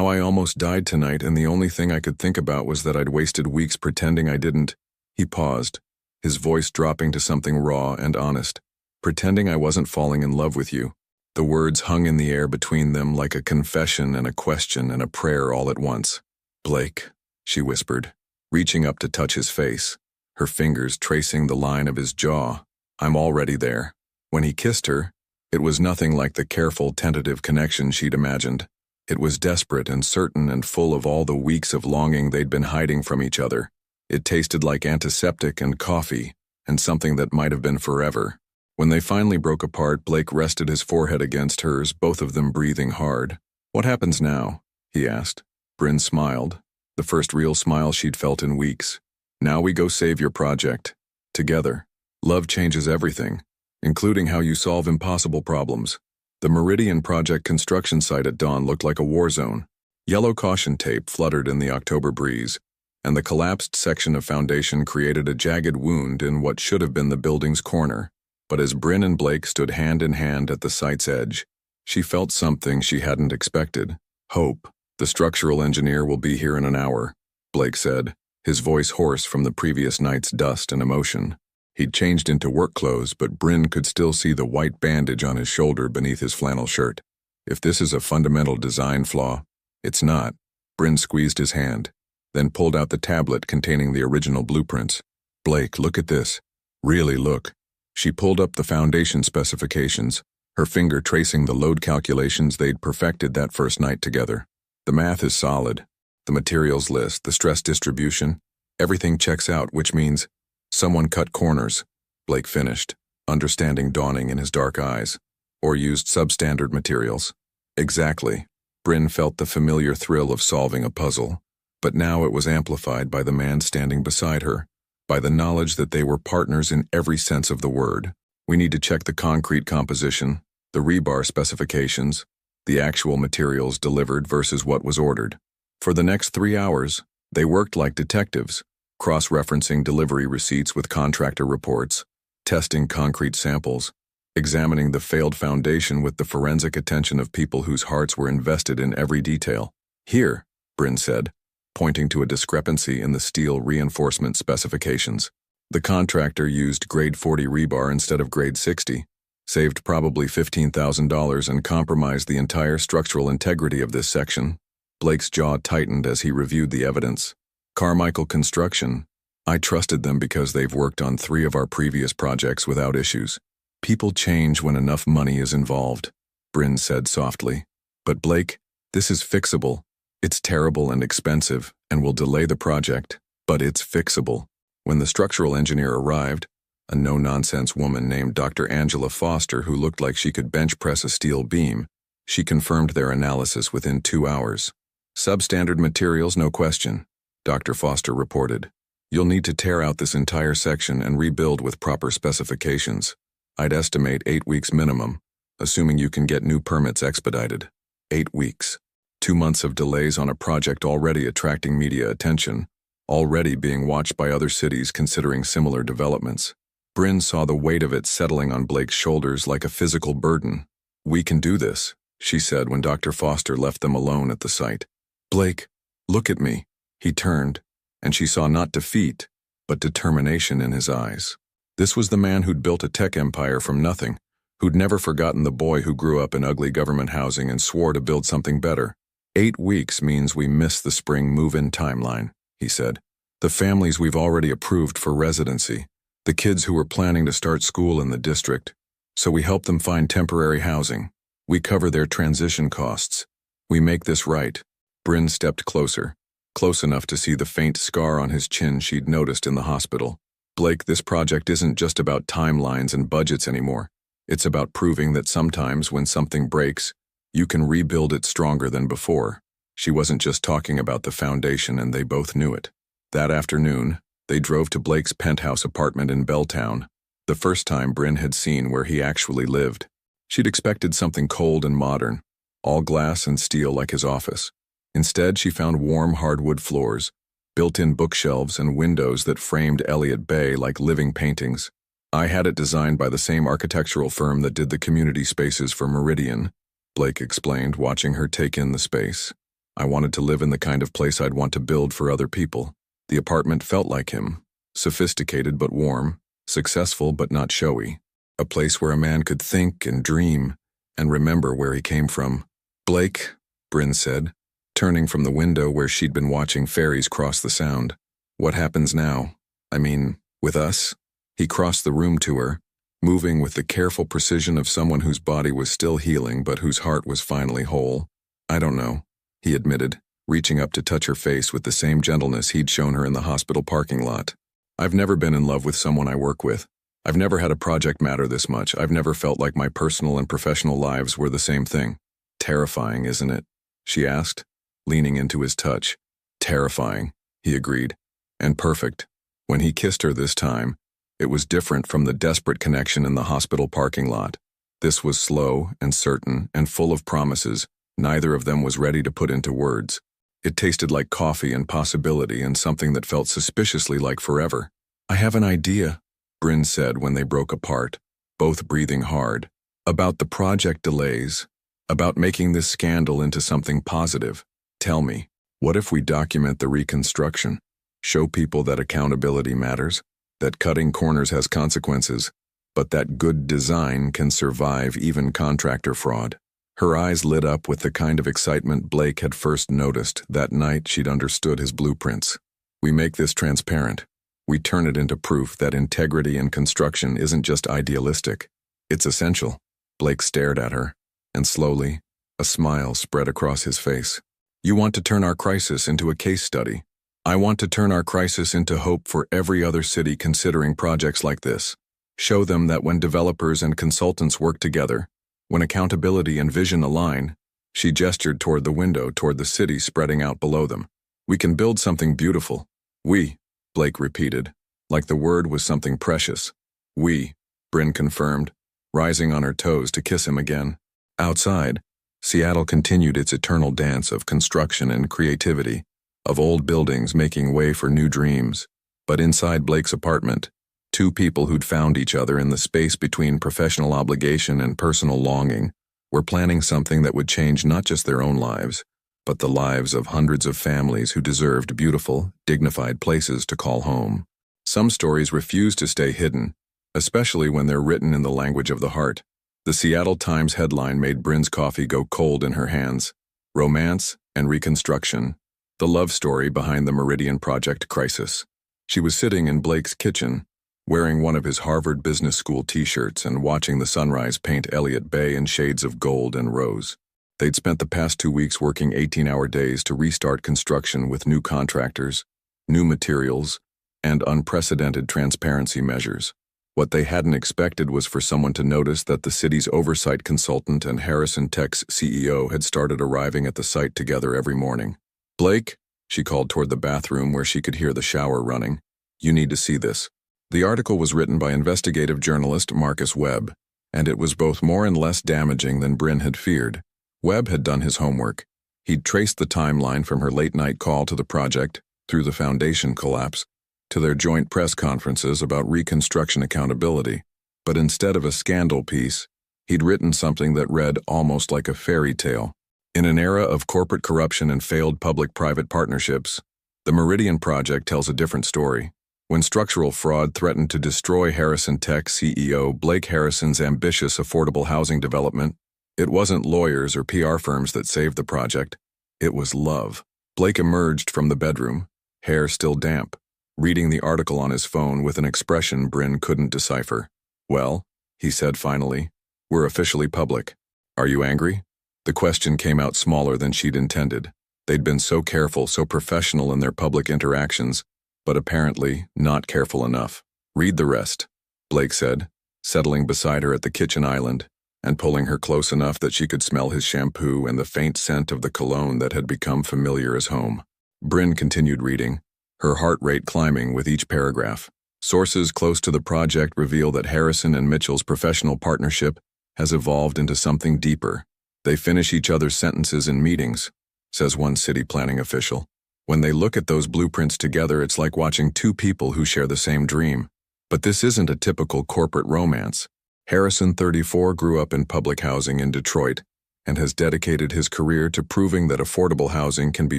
I almost died tonight, and the only thing I could think about was that I'd wasted weeks pretending I didn't. He paused, his voice dropping to something raw and honest. Pretending I wasn't falling in love with you. The words hung in the air between them like a confession and a question and a prayer all at once. Blake, she whispered, reaching up to touch his face, her fingers tracing the line of his jaw. I'm already there. When he kissed her, it was nothing like the careful, tentative connection she'd imagined. It was desperate and certain and full of all the weeks of longing they'd been hiding from each other. It tasted like antiseptic and coffee, and something that might have been forever. When they finally broke apart, Blake rested his forehead against hers, both of them breathing hard. What happens now? He asked. Bryn smiled, the first real smile she'd felt in weeks. Now we go save your project. Together. Love changes everything, including how you solve impossible problems. The Meridian Project construction site at dawn looked like a war zone. Yellow caution tape fluttered in the October breeze, and the collapsed section of foundation created a jagged wound in what should have been the building's corner. But as Bryn and Blake stood hand in hand at the site's edge, she felt something she hadn't expected. Hope. The structural engineer will be here in an hour, Blake said, his voice hoarse from the previous night's dust and emotion. He'd changed into work clothes, but Bryn could still see the white bandage on his shoulder beneath his flannel shirt. If this is a fundamental design flaw, it's not. Bryn squeezed his hand, then pulled out the tablet containing the original blueprints. Blake, look at this. Really look. She pulled up the foundation specifications, her finger tracing the load calculations they'd perfected that first night together. The math is solid. The materials list, the stress distribution, everything checks out, which means someone cut corners, Blake finished, understanding dawning in his dark eyes, or used substandard materials. Exactly. Bryn felt the familiar thrill of solving a puzzle, but now it was amplified by the man standing beside her, by the knowledge that they were partners in every sense of the word. We need to check the concrete composition, the rebar specifications, the actual materials delivered versus what was ordered. For the next 3 hours, they worked like detectives, cross-referencing delivery receipts with contractor reports, testing concrete samples, examining the failed foundation with the forensic attention of people whose hearts were invested in every detail. Here, Bryn said, pointing to a discrepancy in the steel reinforcement specifications. The contractor used grade 40 rebar instead of grade 60, saved probably $15,000 and compromised the entire structural integrity of this section. Blake's jaw tightened as he reviewed the evidence. Carmichael Construction. I trusted them because they've worked on 3 of our previous projects without issues. People change when enough money is involved, Bryn said softly. But Blake, this is fixable. It's terrible and expensive and will delay the project, but it's fixable. When the structural engineer arrived, a no-nonsense woman named Dr. Angela Foster who looked like she could bench press a steel beam. She confirmed their analysis within 2 hours. Substandard materials, no question, Dr. Foster reported. You'll need to tear out this entire section and rebuild with proper specifications. I'd estimate 8 weeks minimum, assuming you can get new permits expedited. 8 weeks. 2 months of delays on a project already attracting media attention, already being watched by other cities considering similar developments. Bryn saw the weight of it settling on Blake's shoulders like a physical burden. We can do this, she said when Dr. Foster left them alone at the site. Blake, look at me. He turned, and she saw not defeat, but determination in his eyes. This was the man who'd built a tech empire from nothing, who'd never forgotten the boy who grew up in ugly government housing and swore to build something better. 8 weeks means we miss the spring move-in timeline, he said. The families we've already approved for residency, the kids who were planning to start school in the district, so we help them find temporary housing. We cover their transition costs. We make this right. Bryn stepped closer, close enough to see the faint scar on his chin she'd noticed in the hospital. Blake, this project isn't just about timelines and budgets anymore. It's about proving that sometimes when something breaks, you can rebuild it stronger than before. She wasn't just talking about the foundation, and they both knew it. That afternoon, they drove to Blake's penthouse apartment in Belltown, the first time Bryn had seen where he actually lived. She'd expected something cold and modern, all glass and steel like his office. Instead, she found warm hardwood floors, built-in bookshelves, and windows that framed Elliott Bay like living paintings. I had it designed by the same architectural firm that did the community spaces for Meridian, Blake explained, watching her take in the space. I wanted to live in the kind of place I'd want to build for other people. The apartment felt like him, sophisticated but warm, successful but not showy. A place where a man could think and dream and remember where he came from. Blake, Bryn said, turning from the window where she'd been watching ferries cross the Sound. What happens now? I mean, with us? He crossed the room to her, moving with the careful precision of someone whose body was still healing but whose heart was finally whole. I don't know, he admitted, reaching up to touch her face with the same gentleness he'd shown her in the hospital parking lot. I've never been in love with someone I work with. I've never had a project matter this much. I've never felt like my personal and professional lives were the same thing. Terrifying, isn't it? She asked, leaning into his touch. Terrifying, he agreed. And perfect. When he kissed her this time, it was different from the desperate connection in the hospital parking lot. This was slow and certain and full of promises neither of them was ready to put into words. It tasted like coffee and possibility and something that felt suspiciously like forever. I have an idea, Bryn said when they broke apart, both breathing hard. About the project delays, about making this scandal into something positive. Tell me, what if we document the reconstruction? Show people that accountability matters, that cutting corners has consequences, but that good design can survive even contractor fraud. Her eyes lit up with the kind of excitement Blake had first noticed that night she'd understood his blueprints. We make this transparent. We turn it into proof that integrity in construction isn't just idealistic. It's essential. Blake stared at her, and slowly, a smile spread across his face. You want to turn our crisis into a case study. I want to turn our crisis into hope for every other city considering projects like this. Show them that when developers and consultants work together, when accountability and vision align, she gestured toward the window, toward the city spreading out below them. We can build something beautiful. We, Blake repeated, like the word was something precious. We, Bryn confirmed, rising on her toes to kiss him again. Outside, Seattle continued its eternal dance of construction and creativity, of old buildings making way for new dreams. But inside Blake's apartment, two people who'd found each other in the space between professional obligation and personal longing were planning something that would change not just their own lives, but the lives of hundreds of families who deserved beautiful, dignified places to call home. Some stories refuse to stay hidden, especially when they're written in the language of the heart. The Seattle Times headline made Bryn's coffee go cold in her hands. Romance and Reconstruction. The love story behind the Meridian Project crisis. She was sitting in Blake's kitchen, wearing one of his Harvard Business School t-shirts and watching the sunrise paint Elliott Bay in shades of gold and rose. They'd spent the past 2 weeks working 18-hour days to restart construction with new contractors, new materials, and unprecedented transparency measures. What they hadn't expected was for someone to notice that the city's oversight consultant and Harrison Tech's CEO had started arriving at the site together every morning. "Blake," she called toward the bathroom where she could hear the shower running. "You need to see this." The article was written by investigative journalist Marcus Webb, and it was both more and less damaging than Bryn had feared. Webb had done his homework. He'd traced the timeline from her late-night call to the project, through the foundation collapse, to their joint press conferences about reconstruction accountability. But instead of a scandal piece, he'd written something that read almost like a fairy tale. In an era of corporate corruption and failed public-private partnerships, the Meridian Project tells a different story. When structural fraud threatened to destroy Harrison Tech CEO Blake Harrison's ambitious affordable housing development, it wasn't lawyers or PR firms that saved the project. It was love. Blake emerged from the bedroom, hair still damp, reading the article on his phone with an expression Bryn couldn't decipher. "Well," he said finally, "we're officially public. Are you angry?" The question came out smaller than she'd intended. They'd been so careful, so professional in their public interactions, but apparently not careful enough. "Read the rest," Blake said, settling beside her at the kitchen island and pulling her close enough that she could smell his shampoo and the faint scent of the cologne that had become familiar as home. Bryn continued reading, her heart rate climbing with each paragraph. Sources close to the project reveal that Harrison and Mitchell's professional partnership has evolved into something deeper. "They finish each other's sentences in meetings," says one city planning official. "When they look at those blueprints together, it's like watching two people who share the same dream." But this isn't a typical corporate romance. Harrison, 34, grew up in public housing in Detroit and has dedicated his career to proving that affordable housing can be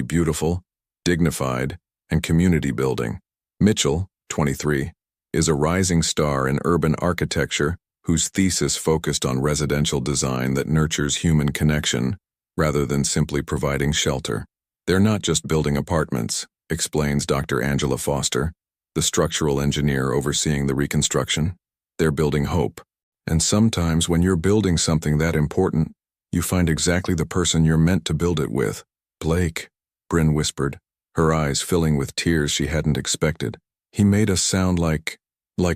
beautiful, dignified, and community building. Mitchell, 23, is a rising star in urban architecture whose thesis focused on residential design that nurtures human connection rather than simply providing shelter. "They're not just building apartments," explains Dr. Angela Foster, the structural engineer overseeing the reconstruction. "They're building hope. And sometimes when you're building something that important, you find exactly the person you're meant to build it with." "Blake," Bryn whispered, her eyes filling with tears she hadn't expected. "He made us sound like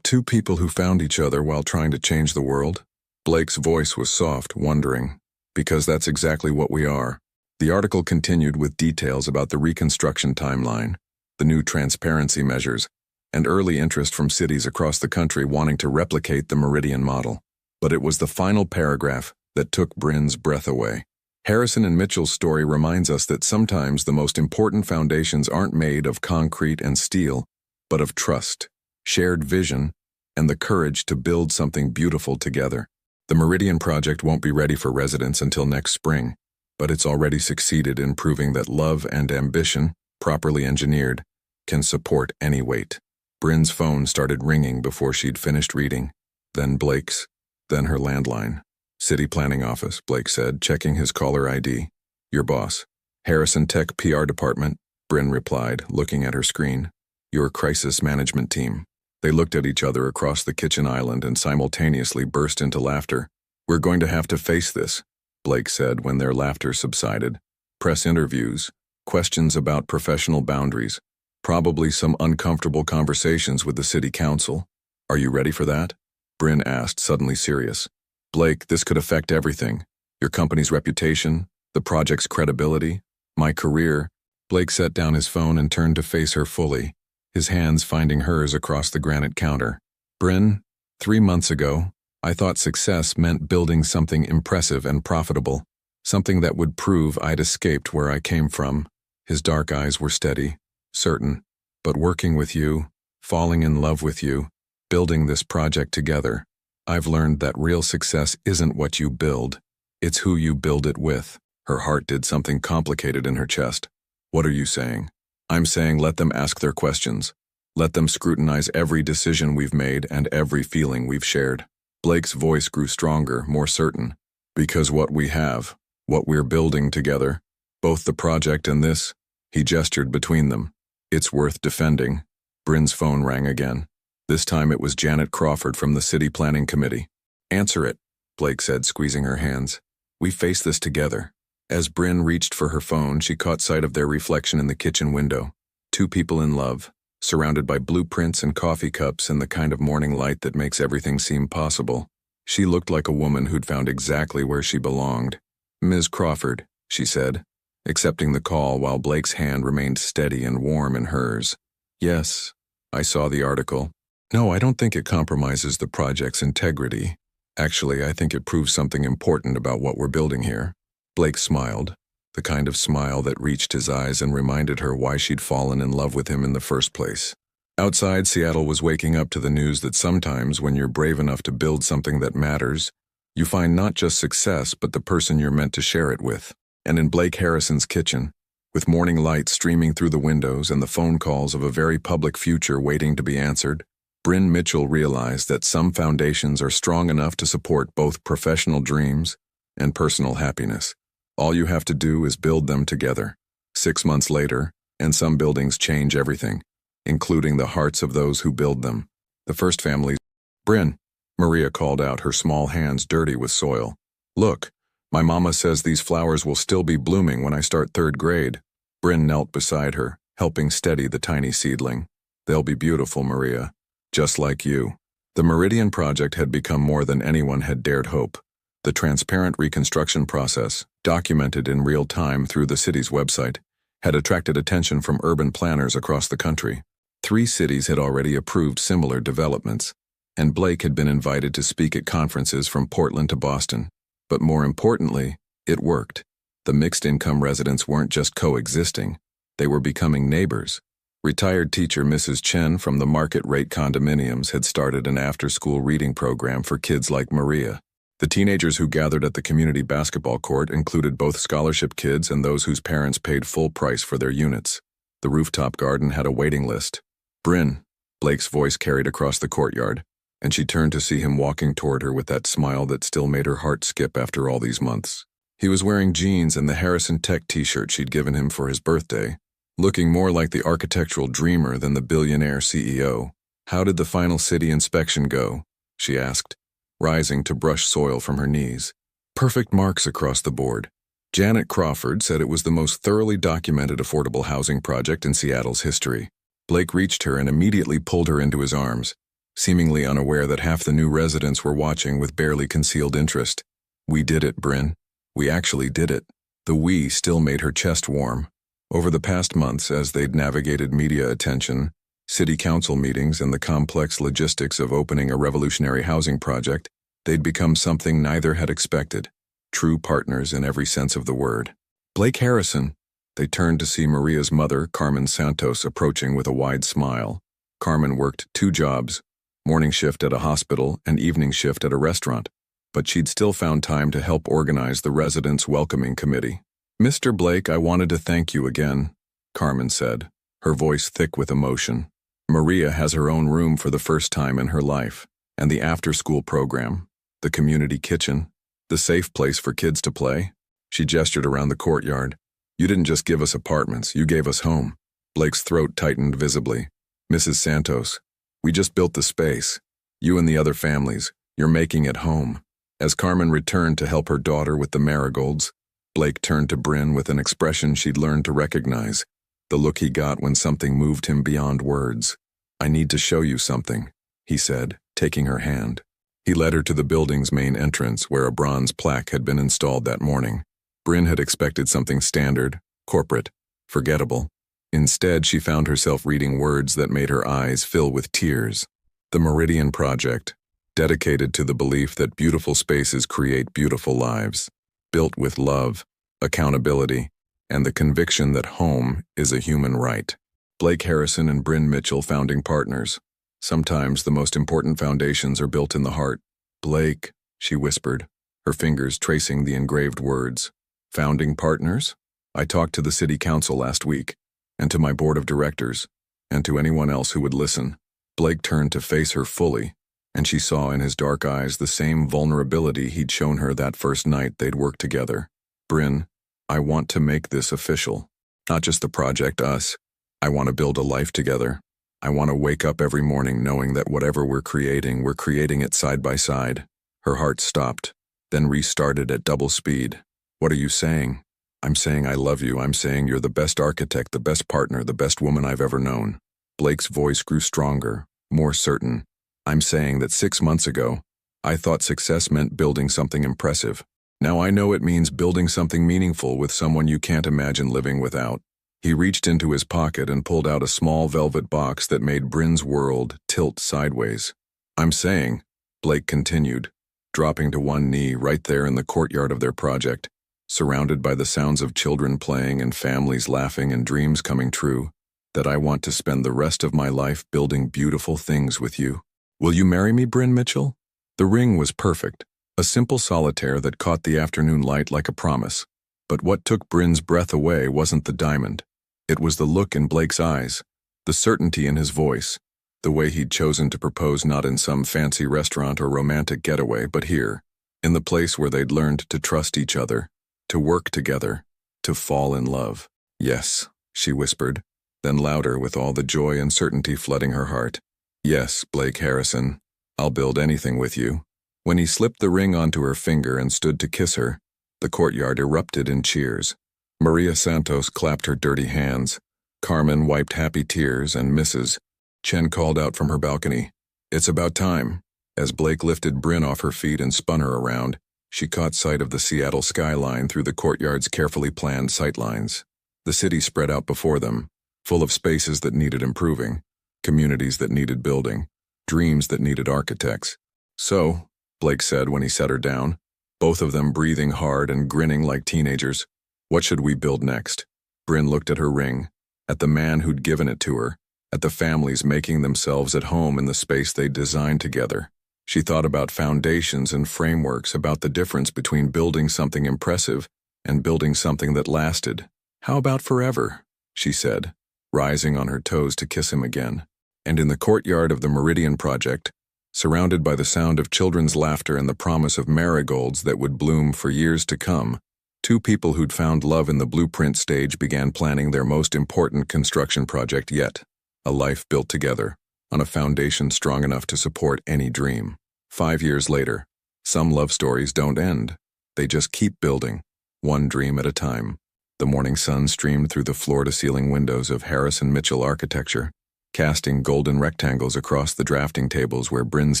two people who found each other while trying to change the world." Blake's voice was soft, wondering, "Because that's exactly what we are." The article continued with details about the reconstruction timeline, the new transparency measures, and early interest from cities across the country wanting to replicate the Meridian model. But it was the final paragraph that took Bryn's breath away. Harrison and Mitchell's story reminds us that sometimes the most important foundations aren't made of concrete and steel, but of trust, shared vision, and the courage to build something beautiful together. The Meridian Project won't be ready for residents until next spring, but it's already succeeded in proving that love and ambition, properly engineered, can support any weight. Bryn's phone started ringing before she'd finished reading, then Blake's, then her landline. "City Planning Office," Blake said, checking his caller ID. "Your boss." "Harrison Tech PR Department," Bryn replied, looking at her screen. "Your crisis management team." They looked at each other across the kitchen island and simultaneously burst into laughter. "We're going to have to face this," Blake said when their laughter subsided. "Press interviews, questions about professional boundaries, probably some uncomfortable conversations with the city council. Are you ready for that?" Bryn asked, suddenly serious. "Blake, this could affect everything. Your company's reputation, the project's credibility, my career." Blake set down his phone and turned to face her fully, his hands finding hers across the granite counter. "Bryn, 3 months ago, I thought success meant building something impressive and profitable, something that would prove I'd escaped where I came from." His dark eyes were steady, certain. "But working with you, falling in love with you, building this project together, I've learned that real success isn't what you build, it's who you build it with." Her heart did something complicated in her chest. "What are you saying?" "I'm saying let them ask their questions. Let them scrutinize every decision we've made and every feeling we've shared." Blake's voice grew stronger, more certain. "Because what we have, what we're building together, both the project and this," he gestured between them, "it's worth defending." Bryn's phone rang again. This time it was Janet Crawford from the City Planning Committee. "Answer it," Blake said, squeezing her hands. "We face this together." As Bryn reached for her phone, she caught sight of their reflection in the kitchen window. Two people in love, surrounded by blueprints and coffee cups and the kind of morning light that makes everything seem possible. She looked like a woman who'd found exactly where she belonged. "Ms. Crawford," she said, accepting the call while Blake's hand remained steady and warm in hers. "Yes, I saw the article. No, I don't think it compromises the project's integrity. Actually, I think it proves something important about what we're building here." Blake smiled, the kind of smile that reached his eyes and reminded her why she'd fallen in love with him in the first place. Outside, Seattle was waking up to the news that sometimes when you're brave enough to build something that matters, you find not just success but the person you're meant to share it with. And in Blake Harrison's kitchen, with morning light streaming through the windows and the phone calls of a very public future waiting to be answered, Bryn Mitchell realized that some foundations are strong enough to support both professional dreams and personal happiness. All you have to do is build them together. 6 months later, and some buildings change everything, including the hearts of those who build them. The first family. "Bryn," Maria called out, her small hands dirty with soil. "Look, my mama says these flowers will still be blooming when I start 3rd grade. Bryn knelt beside her, helping steady the tiny seedling. "They'll be beautiful, Maria. Just like you." The Meridian project had become more than anyone had dared hope. The transparent reconstruction process, documented in real time through the city's website, had attracted attention from urban planners across the country. 3 cities had already approved similar developments, and Blake had been invited to speak at conferences from Portland to Boston. But more importantly, it worked. The mixed-income residents weren't just coexisting, they were becoming neighbors. Retired teacher Mrs. Chen from the market-rate condominiums had started an after-school reading program for kids like Maria. The teenagers who gathered at the community basketball court included both scholarship kids and those whose parents paid full price for their units. The rooftop garden had a waiting list. "Bryn," Blake's voice carried across the courtyard, and she turned to see him walking toward her with that smile that still made her heart skip after all these months. He was wearing jeans and the Harrison Tech t-shirt she'd given him for his birthday, looking more like the architectural dreamer than the billionaire CEO. "How did the final city inspection go?" she asked, rising to brush soil from her knees. "Perfect marks across the board. Janet Crawford said it was the most thoroughly documented affordable housing project in Seattle's history." Blake reached her and immediately pulled her into his arms, seemingly unaware that half the new residents were watching with barely concealed interest. "We did it, Bryn. We actually did it." The "we" still made her chest warm. Over the past months, as they'd navigated media attention, city council meetings, and the complex logistics of opening a revolutionary housing project, they'd become something neither had expected. True partners in every sense of the word. "Blake Harrison." They turned to see Maria's mother, Carmen Santos, approaching with a wide smile. Carmen worked 2 jobs, morning shift at a hospital and evening shift at a restaurant, but she'd still found time to help organize the residents' welcoming committee. "Mr. Blake, I wanted to thank you again," Carmen said, her voice thick with emotion. "Maria has her own room for the first time in her life, and the after-school program, the community kitchen, the safe place for kids to play." She gestured around the courtyard. "You didn't just give us apartments, you gave us home." Blake's throat tightened visibly. "Mrs. Santos, we just built the space. You and the other families, you're making it home." As Carmen returned to help her daughter with the marigolds, Blake turned to Bryn with an expression she'd learned to recognize, the look he got when something moved him beyond words. "I need to show you something," he said, taking her hand. He led her to the building's main entrance where a bronze plaque had been installed that morning. Bryn had expected something standard, corporate, forgettable. Instead, she found herself reading words that made her eyes fill with tears. The Meridian Project, dedicated to the belief that beautiful spaces create beautiful lives, built with love, accountability, and the conviction that home is a human right. Blake Harrison and Bryn Mitchell, founding partners. Sometimes the most important foundations are built in the heart. "Blake," she whispered, her fingers tracing the engraved words. "Founding partners? I talked to the city council last week, and to my board of directors, and to anyone else who would listen." Blake turned to face her fully, and she saw in his dark eyes the same vulnerability he'd shown her that first night they'd worked together. "Bryn, I want to make this official. Not just the project, us. I want to build a life together. I want to wake up every morning knowing that whatever we're creating it side by side." Her heart stopped, then restarted at double speed. "What are you saying?" "I'm saying I love you. I'm saying you're the best architect, the best partner, the best woman I've ever known." Blake's voice grew stronger, more certain. I'm saying that 6 months ago, I thought success meant building something impressive. Now I know it means building something meaningful with someone you can't imagine living without. He reached into his pocket and pulled out a small velvet box that made Bryn's world tilt sideways. I'm saying, Blake continued, dropping to one knee right there in the courtyard of their project, surrounded by the sounds of children playing and families laughing and dreams coming true, that I want to spend the rest of my life building beautiful things with you. Will you marry me, Bryn Mitchell? The ring was perfect, a simple solitaire that caught the afternoon light like a promise. But what took Bryn's breath away wasn't the diamond. It was the look in Blake's eyes, the certainty in his voice, the way he'd chosen to propose not in some fancy restaurant or romantic getaway, but here, in the place where they'd learned to trust each other, to work together, to fall in love. Yes, she whispered, then louder with all the joy and certainty flooding her heart. Yes, Blake Harrison, I'll build anything with you. When he slipped the ring onto her finger and stood to kiss her, the courtyard erupted in cheers. Maria Santos clapped her dirty hands. Carmen wiped happy tears, and Mrs. Chen called out from her balcony, "It's about time." As Blake lifted Bryn off her feet and spun her around, she caught sight of the Seattle skyline through the courtyard's carefully planned sightlines. The city spread out before them, full of spaces that needed improving, communities that needed building, dreams that needed architects. "So," Blake said when he set her down, both of them breathing hard and grinning like teenagers, "what should we build next?" Bryn looked at her ring, at the man who'd given it to her, at the families making themselves at home in the space they'd designed together. She thought about foundations and frameworks, about the difference between building something impressive and building something that lasted. "How about forever?" she said, rising on her toes to kiss him again. And in the courtyard of the Meridian Project, surrounded by the sound of children's laughter and the promise of marigolds that would bloom for years to come, two people who'd found love in the blueprint stage began planning their most important construction project yet, a life built together, on a foundation strong enough to support any dream. 5 years later, some love stories don't end. They just keep building, one dream at a time. The morning sun streamed through the floor-to-ceiling windows of Harrison Mitchell Architecture, casting golden rectangles across the drafting tables where Bryn's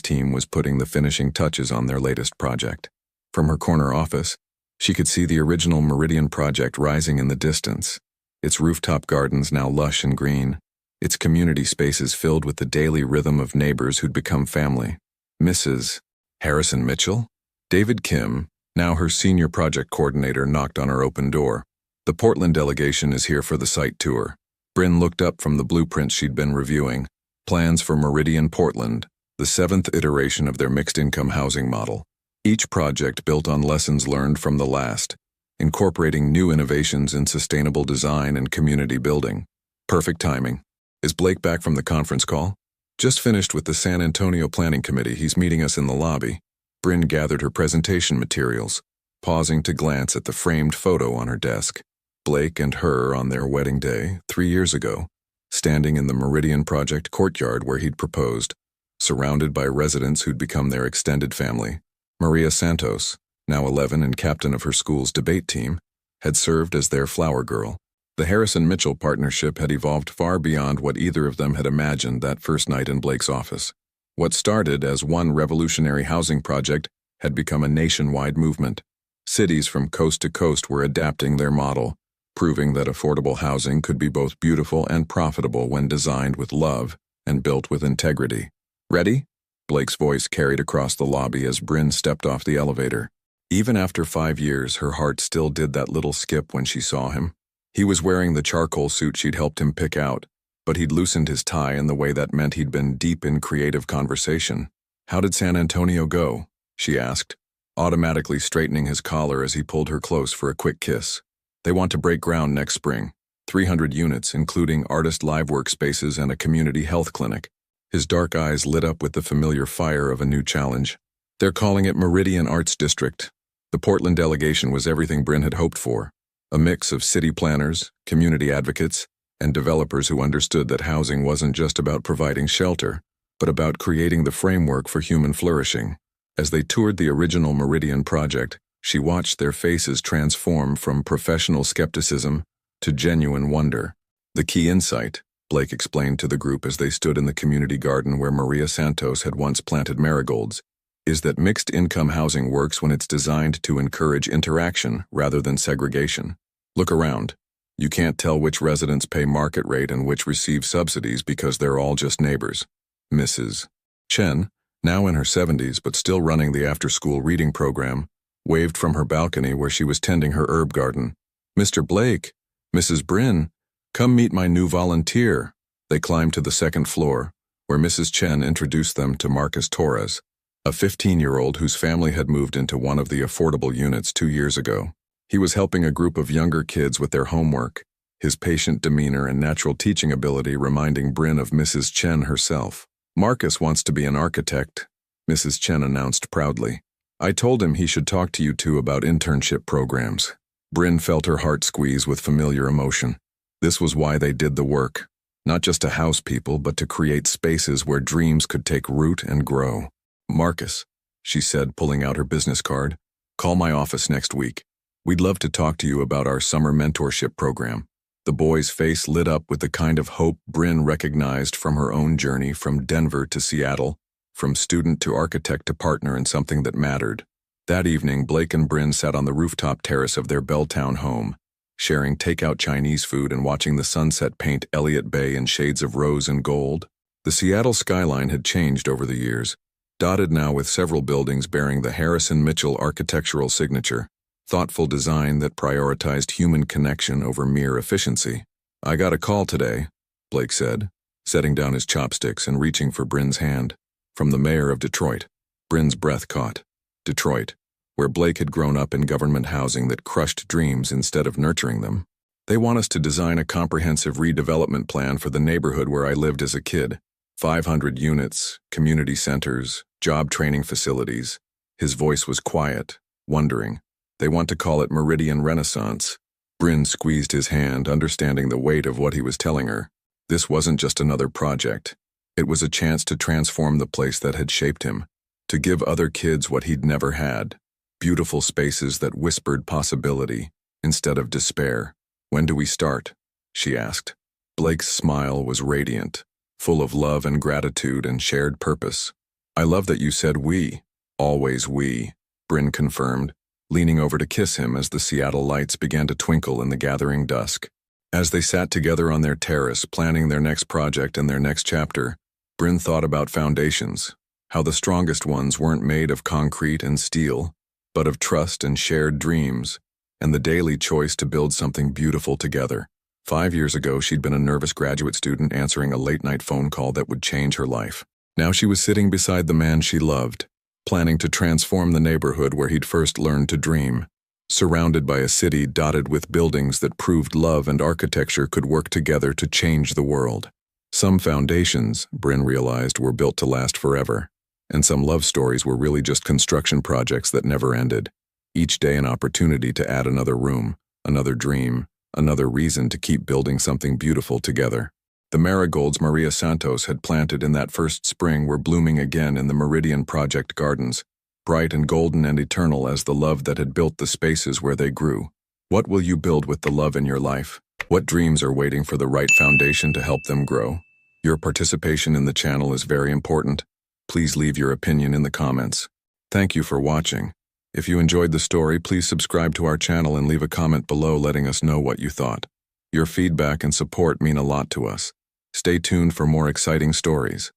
team was putting the finishing touches on their latest project. From her corner office, she could see the original Meridian project rising in the distance, its rooftop gardens now lush and green, its community spaces filled with the daily rhythm of neighbors who'd become family. Mrs. Harrison Mitchell? David Kim, now her senior project coordinator, knocked on her open door. "The Portland delegation is here for the site tour." Bryn looked up from the blueprints she'd been reviewing, plans for Meridian Portland, the 7th iteration of their mixed-income housing model. Each project built on lessons learned from the last, incorporating new innovations in sustainable design and community building. Perfect timing. "Is Blake back from the conference call?" "Just finished with the San Antonio Planning Committee. He's meeting us in the lobby." Bryn gathered her presentation materials, pausing to glance at the framed photo on her desk. Blake and her on their wedding day, 3 years ago, standing in the Meridian Project courtyard where he'd proposed, surrounded by residents who'd become their extended family. Maria Santos, now 11 and captain of her school's debate team, had served as their flower girl. The Harrison-Mitchell partnership had evolved far beyond what either of them had imagined that first night in Blake's office. What started as one revolutionary housing project had become a nationwide movement. Cities from coast to coast were adapting their model, proving that affordable housing could be both beautiful and profitable when designed with love and built with integrity. "Ready?" Blake's voice carried across the lobby as Bryn stepped off the elevator. Even after 5 years, her heart still did that little skip when she saw him. He was wearing the charcoal suit she'd helped him pick out, but he'd loosened his tie in the way that meant he'd been deep in creative conversation. "How did San Antonio go?" she asked, automatically straightening his collar as he pulled her close for a quick kiss. "They want to break ground next spring. 300 units, including artist live workspaces and a community health clinic." His dark eyes lit up with the familiar fire of a new challenge. "They're calling it Meridian Arts District." The Portland delegation was everything Bryn had hoped for. A mix of city planners, community advocates, and developers who understood that housing wasn't just about providing shelter, but about creating the framework for human flourishing. As they toured the original Meridian project, she watched their faces transform from professional skepticism to genuine wonder. The key insight: Blake explained to the group as they stood in the community garden where Maria Santos had once planted marigolds, is that mixed-income housing works when it's designed to encourage interaction rather than segregation. Look around. You can't tell which residents pay market rate and which receive subsidies because they're all just neighbors. Mrs. Chen, now in her 70s but still running the after-school reading program, waved from her balcony where she was tending her herb garden. "Mr. Blake, Mrs. Bryn, come meet my new volunteer." They climbed to the second floor, where Mrs. Chen introduced them to Marcus Torres, a 15-year-old whose family had moved into one of the affordable units 2 years ago. He was helping a group of younger kids with their homework, his patient demeanor and natural teaching ability reminding Bryn of Mrs. Chen herself. "Marcus wants to be an architect," Mrs. Chen announced proudly. "I told him he should talk to you two about internship programs." Bryn felt her heart squeeze with familiar emotion. This was why they did the work, not just to house people, but to create spaces where dreams could take root and grow. "Marcus," she said, pulling out her business card, "call my office next week. We'd love to talk to you about our summer mentorship program." The boy's face lit up with the kind of hope Bryn recognized from her own journey from Denver to Seattle, from student to architect to partner in something that mattered. That evening, Blake and Bryn sat on the rooftop terrace of their Belltown home, sharing takeout Chinese food and watching the sunset paint Elliott Bay in shades of rose and gold. The Seattle skyline had changed over the years, dotted now with several buildings bearing the Harrison Mitchell architectural signature, thoughtful design that prioritized human connection over mere efficiency. "I got a call today," Blake said, setting down his chopsticks and reaching for Bryn's hand, "from the mayor of Detroit." Bryn's breath caught. Detroit, where Blake had grown up in government housing that crushed dreams instead of nurturing them. "They want us to design a comprehensive redevelopment plan for the neighborhood where I lived as a kid. 500 units, community centers, job training facilities." His voice was quiet, wondering. "They want to call it Meridian Renaissance." Bryn squeezed his hand, understanding the weight of what he was telling her. This wasn't just another project. It was a chance to transform the place that had shaped him, to give other kids what he'd never had. Beautiful spaces that whispered possibility instead of despair. "When do we start?" she asked. Blake's smile was radiant, full of love and gratitude and shared purpose. "I love that you said we. Always we," Bryn confirmed, leaning over to kiss him as the Seattle lights began to twinkle in the gathering dusk. As they sat together on their terrace, planning their next project and their next chapter, Bryn thought about foundations, how the strongest ones weren't made of concrete and steel, but of trust and shared dreams, and the daily choice to build something beautiful together. 5 years ago, she'd been a nervous graduate student answering a late-night phone call that would change her life. Now she was sitting beside the man she loved, planning to transform the neighborhood where he'd first learned to dream, surrounded by a city dotted with buildings that proved love and architecture could work together to change the world. Some foundations, Bryn realized, were built to last forever, and some love stories were really just construction projects that never ended. Each day an opportunity to add another room, another dream, another reason to keep building something beautiful together. The marigolds Maria Santos had planted in that first spring were blooming again in the Meridian Project gardens, bright and golden and eternal as the love that had built the spaces where they grew. What will you build with the love in your life? What dreams are waiting for the right foundation to help them grow? Your participation in the channel is very important. Please leave your opinion in the comments. Thank you for watching. If you enjoyed the story, please subscribe to our channel and leave a comment below letting us know what you thought. Your feedback and support mean a lot to us. Stay tuned for more exciting stories.